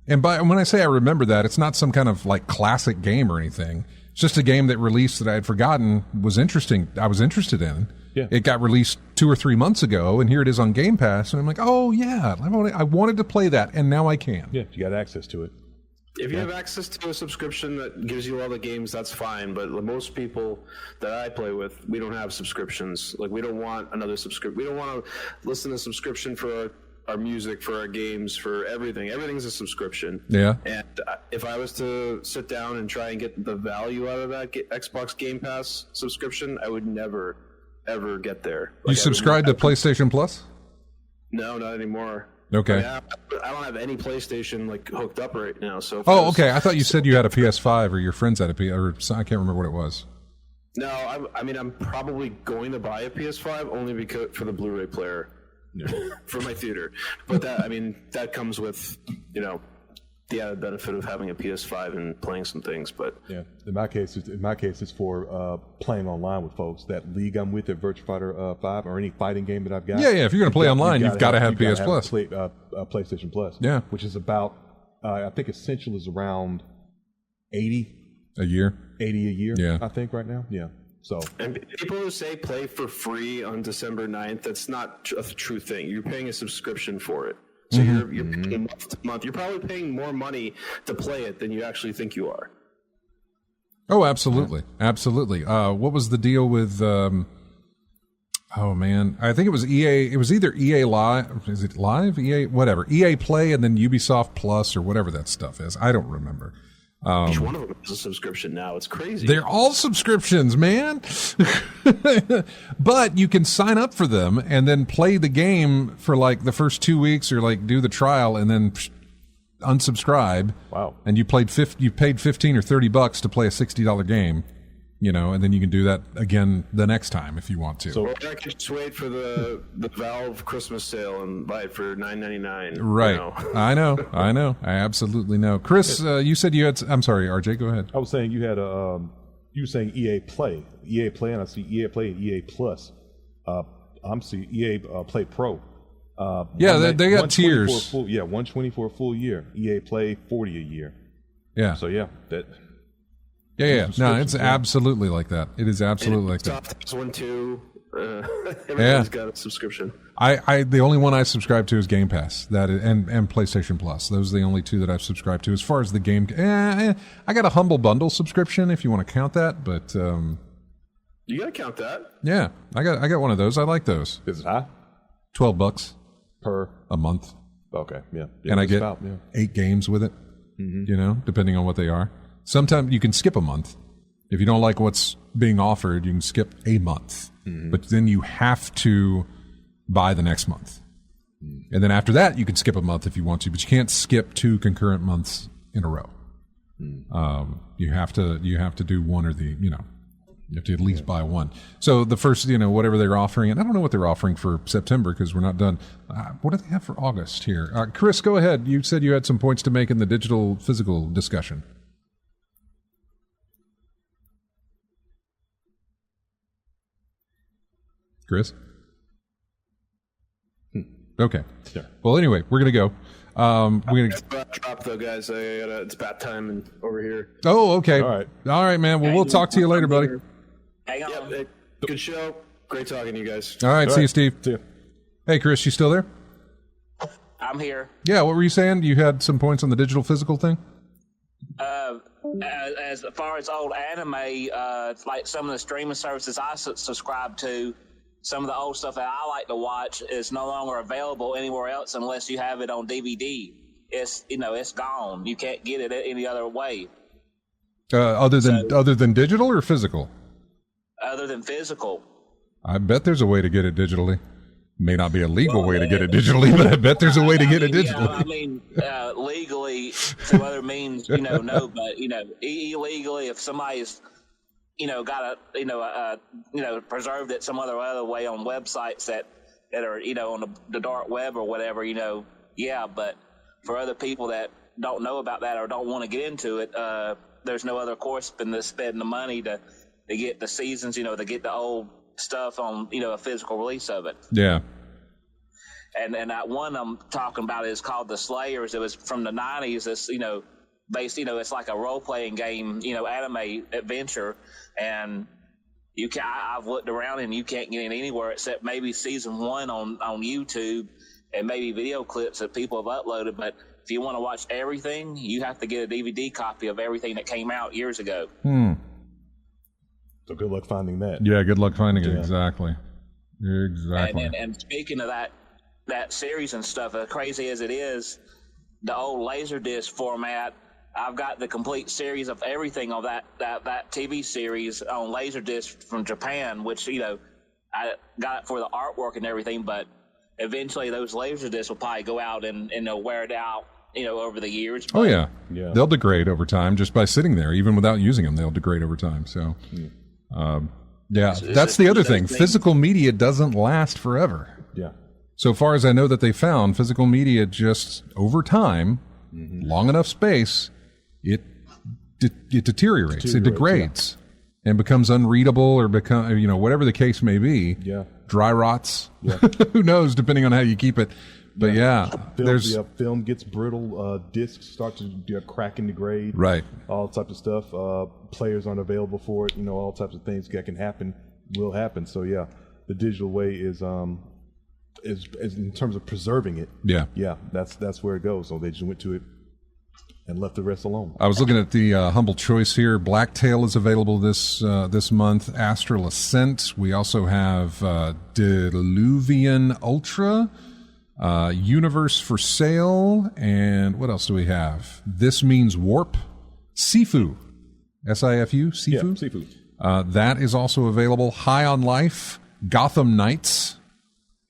And when I say I remember that, it's not some kind of like classic game or anything. It's It's just a game that released that I had forgotten was interesting. I was interested in. Yeah. It got released 2 or 3 months ago, and here it is on Game Pass. And I'm like, oh, yeah, I wanted to play that, and now I can. Yeah, you got access to it. If you have access to a subscription that gives you all the games, that's fine. But most people that I play with, we don't have subscriptions. Like, we don't want another subscription. We don't want to listen to subscription for our music, for our games, for everything. Everything's a subscription. Yeah. And if I was to sit down and try and get the value out of that Xbox Game Pass subscription, I would never, ever get there. You subscribe to PlayStation Plus? No, not anymore. Okay. I don't have any PlayStation hooked up right now. So. Okay. I thought you said you had a PS5 or your friends had a PS, or I can't remember what it was. No, I mean I'm probably going to buy a PS5 only because for the Blu-ray player. For my theater, but that comes with the added benefit of having a PS5 and playing some things. But yeah, in my case, it's for playing online with folks. That league I'm with at Virtua Fighter 5 or any fighting game that I've got. Yeah. If you're going to play online, you've got to have PS Plus. PlayStation Plus. Yeah, which is about I think Essential is around 80 a year. 80 a year. Yeah, I think right now. Yeah. So, and people who say play for free on December 9th, that's not a true thing. You're paying a subscription for it. So you're paying month to month. You're probably paying more money to play it than you actually think you are. Oh, absolutely. Absolutely. What was the deal with, oh man, I think it was EA. It was either EA Live. Is it Live? EA, whatever. EA Play and then Ubisoft Plus or whatever that stuff is. I don't remember. Each one of them is a subscription now. It's crazy. They're all subscriptions, man. But you can sign up for them and then play the game for the first 2 weeks or do the trial and then unsubscribe. Wow. And you paid $15 or $30 to play a $60 game. And then you can do that again the next time if you want to. So I can just wait for the Valve Christmas sale and buy it for $9.99. Right. I know. I absolutely know. Chris, you said you had. I'm sorry, RJ. Go ahead. I was saying you had a. You were saying EA Play, and I see EA Play and EA Plus. I'm seeing EA Play Pro. Yeah, they got tiers. $120 for a full year. EA Play $40 a year. Yeah. So yeah, that. Yeah. No, it's absolutely like that. It is absolutely like that. Soft one too. Everybody's got a subscription. The only one I subscribe to is Game Pass. And PlayStation Plus. Those are the only two that I've subscribed to. As far as the game, I got a Humble Bundle subscription if you want to count that. But you gotta count that. Yeah, I got one of those. I like those. Is it high? $12 per a month. Okay, yeah. And I get 8 games with it. Depending on what they are. Sometimes you can skip a month. If you don't like what's being offered, you can skip a month. But then you have to buy the next month. And then after that, you can skip a month if you want to, but you can't skip 2 concurrent months in a row. You have to do one or you have to at least buy one. So the first, whatever they're offering, and I don't know what they're offering for September because we're not done. What do they have for August here? Chris, go ahead. You said you had some points to make in the digital physical discussion. Chris? Okay. Sure. Well, anyway, we're going to go. We're gonna drop though, guys. It's bat time over here. Oh, okay. All right, man. Well, we'll talk to you later, buddy. Hang on. Yep, good show. Great talking to you guys. All right. See you, Steve. See you. Hey, Chris, you still there? I'm here. Yeah. What were you saying? You had some points on the digital physical thing? As far as old anime, like some of the streaming services I subscribe to, some of the old stuff that I like to watch is no longer available anywhere else unless you have it on DVD. It's gone. You can't get it any other way. Other than digital or physical? Other than physical. I bet there's a way to get it digitally. May not be a legal way to get it digitally, but I bet there's a way to get it digitally. Yeah, legally, through other means, no, but illegally, if somebody's got preserved it some other way on websites that are on the dark web or whatever, yeah. But for other people that don't know about that or don't want to get into it, there's no other course than to spend the money to get the seasons, to get the old stuff on a physical release of it. Yeah. And that one I'm talking about is called The Slayers. It was from the 90s. This based, it's like a role playing game, anime adventure, and I've looked around and you can't get it anywhere except maybe season 1 on YouTube and maybe video clips that people have uploaded. But if you want to watch everything, you have to get a DVD copy of everything that came out years ago. So good luck finding that. Yeah, good luck finding it. Exactly. And speaking of that series and stuff, as crazy as it is, the old Laserdisc format, I've got the complete series of everything of that TV series on Laserdisc from Japan, which, I got it for the artwork and everything, but eventually those Laserdiscs will probably go out and they'll wear it out, over the years. But, yeah. They'll degrade over time just by sitting there. Even without using them, they'll degrade over time. So, that's the other thing. Physical media doesn't last forever. Yeah. So far as I know that they found, physical media just, over time, long enough space, it deteriorates, it degrades, and becomes unreadable or whatever the case may be. Yeah. Dry rots. Yeah. Who knows, depending on how you keep it. But film gets brittle, discs start to crack and degrade. Right. All types of stuff. Players aren't available for it. All types of things that can happen will happen. So yeah, the digital way is in terms of preserving it. Yeah, that's where it goes. So they just went to it and left the rest alone. I was looking at the humble choice here. Blacktail is available this month. Astral Ascent. We also have Diluvian Ultra, Universe for Sale, and what else do we have? This Means Warp, Sifu, Sifu, Sifu. Yeah, Sifu. That is also available. High on Life, Gotham Knights,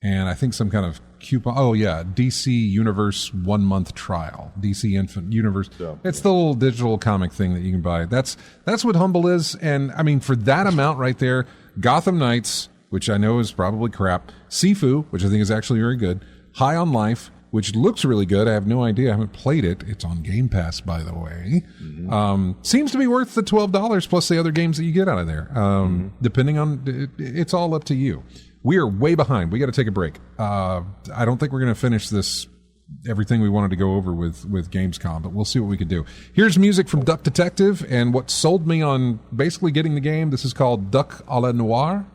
and I think some kind of coupon. Oh yeah, DC Universe 1 month trial. DC Infinite Universe. Yeah. It's the little digital comic thing that you can buy. That's what Humble is. And I mean, for that amount right there, Gotham Knights, which I know is probably crap. Sifu, which I think is actually very good. High on Life, which looks really good. I have no idea. I haven't played it. It's on Game Pass, by the way. Seems to be worth the $12 plus the other games that you get out of there. Depending on, it's all up to you. We are way behind. We got to take a break. I don't think we're going to finish this, everything we wanted to go over with Gamescom, but we'll see what we can do. Here's music from Duck Detective, and what sold me on basically getting the game, this is called Duck à la Noir.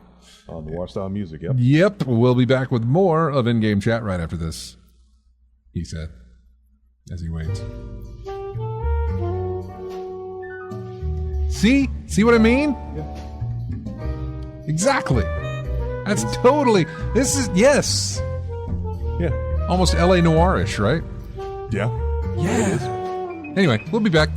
Noir style music, yep. Yep. We'll be back with more of In-Game Chat right after this, he said, as he waits. See what I mean? Yeah. Exactly. That's totally, yes. Yeah. Almost LA Noirish, right? Yeah. Yeah. Anyway, we'll be back.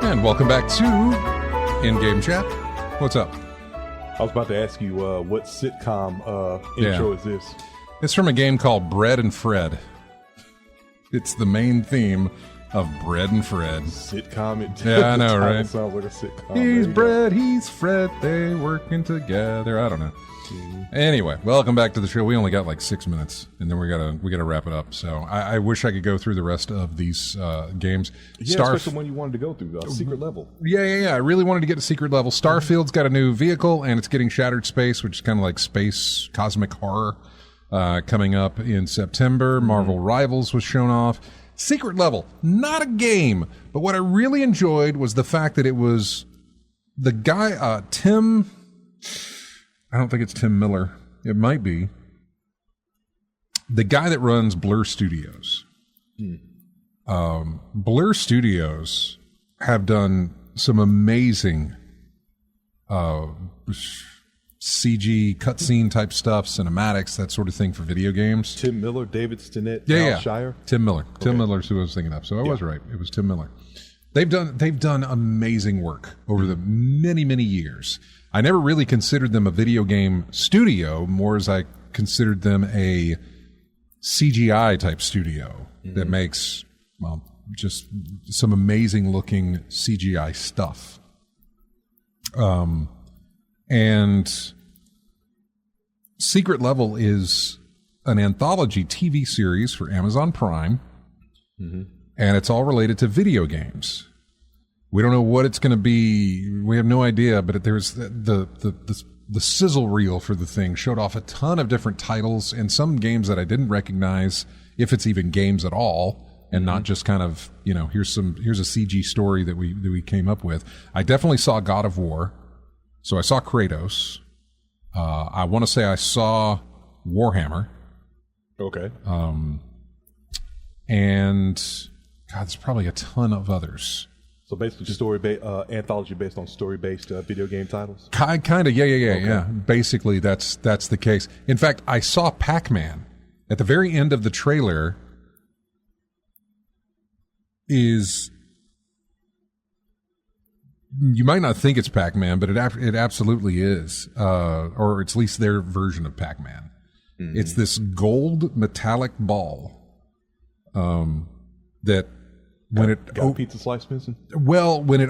And welcome back to In-Game Chat. What's up? I was about to ask you what sitcom intro is this? It's from a game called Bread and Fred. It's the main theme of Bread and Fred. Sitcom? Yeah, I know, right? Sounds like a sitcom. He's Bread, he's Fred, they working together. I don't know. Anyway, welcome back to the show. We only got like 6 minutes, and then we gotta wrap it up. So I wish I could go through the rest of these games. Yeah, especially one you wanted to go through, Secret Level. Yeah. I really wanted to get to Secret Level. Starfield's got a new vehicle, and it's getting Shattered Space, which is kind of like space cosmic horror, coming up in September. Marvel Rivals was shown off. Secret Level, not a game, but what I really enjoyed was the fact that it was the guy, Tim... I don't think it's Tim Miller. It might be. The guy that runs Blur Studios. Blur Studios have done some amazing CG cutscene type stuff, cinematics, that sort of thing for video games. Tim Miller, David Stinnett, Yeah. Shire. Tim Miller. Tim Miller's who I was thinking of. So I was right. It was Tim Miller. They've done amazing work over the many, many years. I never really considered them a video game studio, more as I considered them a CGI type studio that makes, well, just some amazing looking CGI stuff. And Secret Level is an anthology TV series for Amazon Prime, and it's all related to video games. We don't know what it's going to be. We have no idea, but there's the sizzle reel for the thing showed off a ton of different titles and some games that I didn't recognize, if it's even games at all, and not just kind of, here's a CG story that we came up with. I definitely saw God of War. So I saw Kratos. I want to say I saw Warhammer. Okay. And God, there's probably a ton of others. So basically, anthology based on story-based video game titles. Kind of, yeah. Basically, that's the case. In fact, I saw Pac-Man at the very end of the trailer. You might not think it's Pac-Man, but it absolutely is, or at least their version of Pac-Man. Mm-hmm. It's this gold metallic ball that when it got a pizza slice missing. Well, when it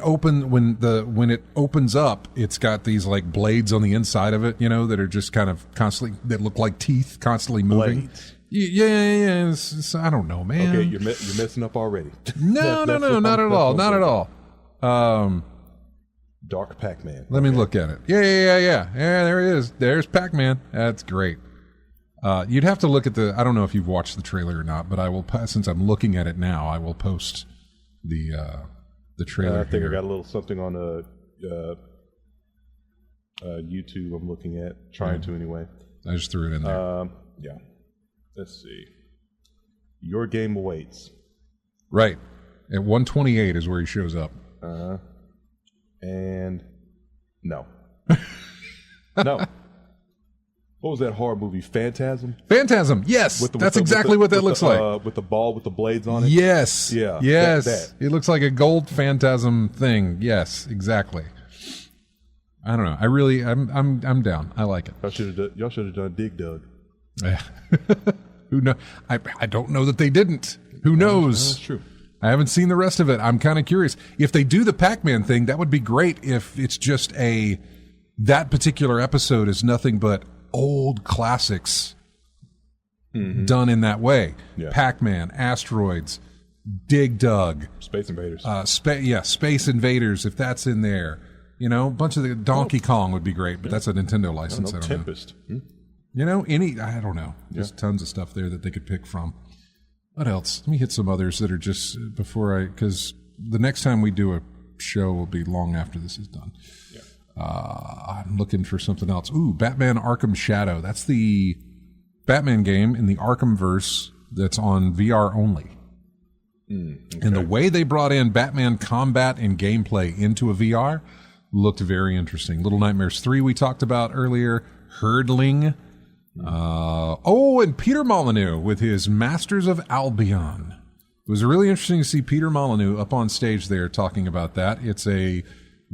opens up, it's got these like blades on the inside of it, that are just kind of constantly, that look like teeth, constantly moving. Blades. Yeah. I don't know, man. Okay, you're messing up already. No, not at all. Not at all. Dark Pac-Man. Let me look at it. Yeah. Yeah, there it is. There's Pac-Man. That's great. You'd have to look at I don't know if you've watched the trailer or not, but I will, since I'm looking at it now, I will post the trailer I think here. I got a little something on YouTube I'm looking at, trying to anyway. I just threw it in there. Yeah. Let's see. Your game awaits. Right. At 128 is where he shows up. And no. No. What was that horror movie? Phantasm? Phantasm, yes. That's exactly what that looks like. With the ball with the blades on it? Yes. Yeah. Yes. That. It looks like a gold Phantasm thing. Yes, exactly. I don't know. I'm down. I like it. Y'all should have done Dig Dug. Who knows? I don't know that they didn't. Who knows? That's true. I haven't seen the rest of it. I'm kind of curious. If they do the Pac-Man thing, that would be great if it's just that particular episode is nothing but old classics done in that way. Yeah. Pac-Man, Asteroids, Dig Dug. Space Invaders. Space Invaders, if that's in there. A bunch of the Donkey Kong would be great, but that's a Nintendo license. I don't Tempest. know. I don't know. There's tons of stuff there that they could pick from. What else? Let me hit some others that are just because the next time we do a show will be long after this is done. Yeah. I'm looking for something else. Ooh, Batman Arkham Shadow. That's the Batman game in the Arkhamverse that's on VR only. Okay. And the way they brought in Batman combat and gameplay into a VR looked very interesting. Little Nightmares 3 we talked about earlier. Hurdling. And Peter Molyneux with his Masters of Albion. It was really interesting to see Peter Molyneux up on stage there talking about that. It's a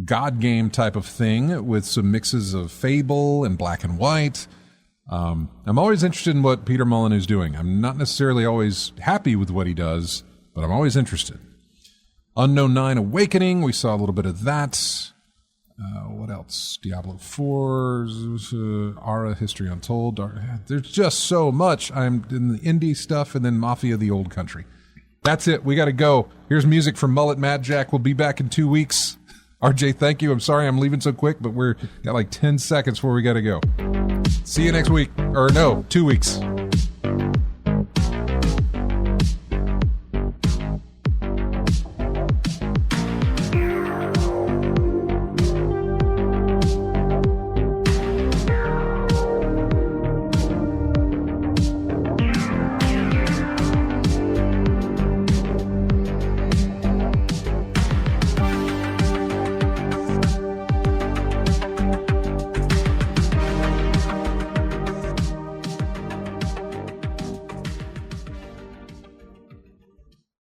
God game type of thing with some mixes of Fable and Black and White. I'm always interested in what Peter Molyneux's doing. I'm not necessarily always happy with what he does, but I'm always interested. Unknown 9 Awakening, we saw a little bit of that. What else? Diablo 4, Ara, History Untold. There's just so much. I'm in the indie stuff and then Mafia the Old Country. That's it. We got to go. Here's music from Mullet Mad Jack. We'll be back in 2 weeks. RJ, thank you. I'm sorry I'm leaving so quick, but we're got like 10 seconds before we got to go. See you next week. Or no, 2 weeks.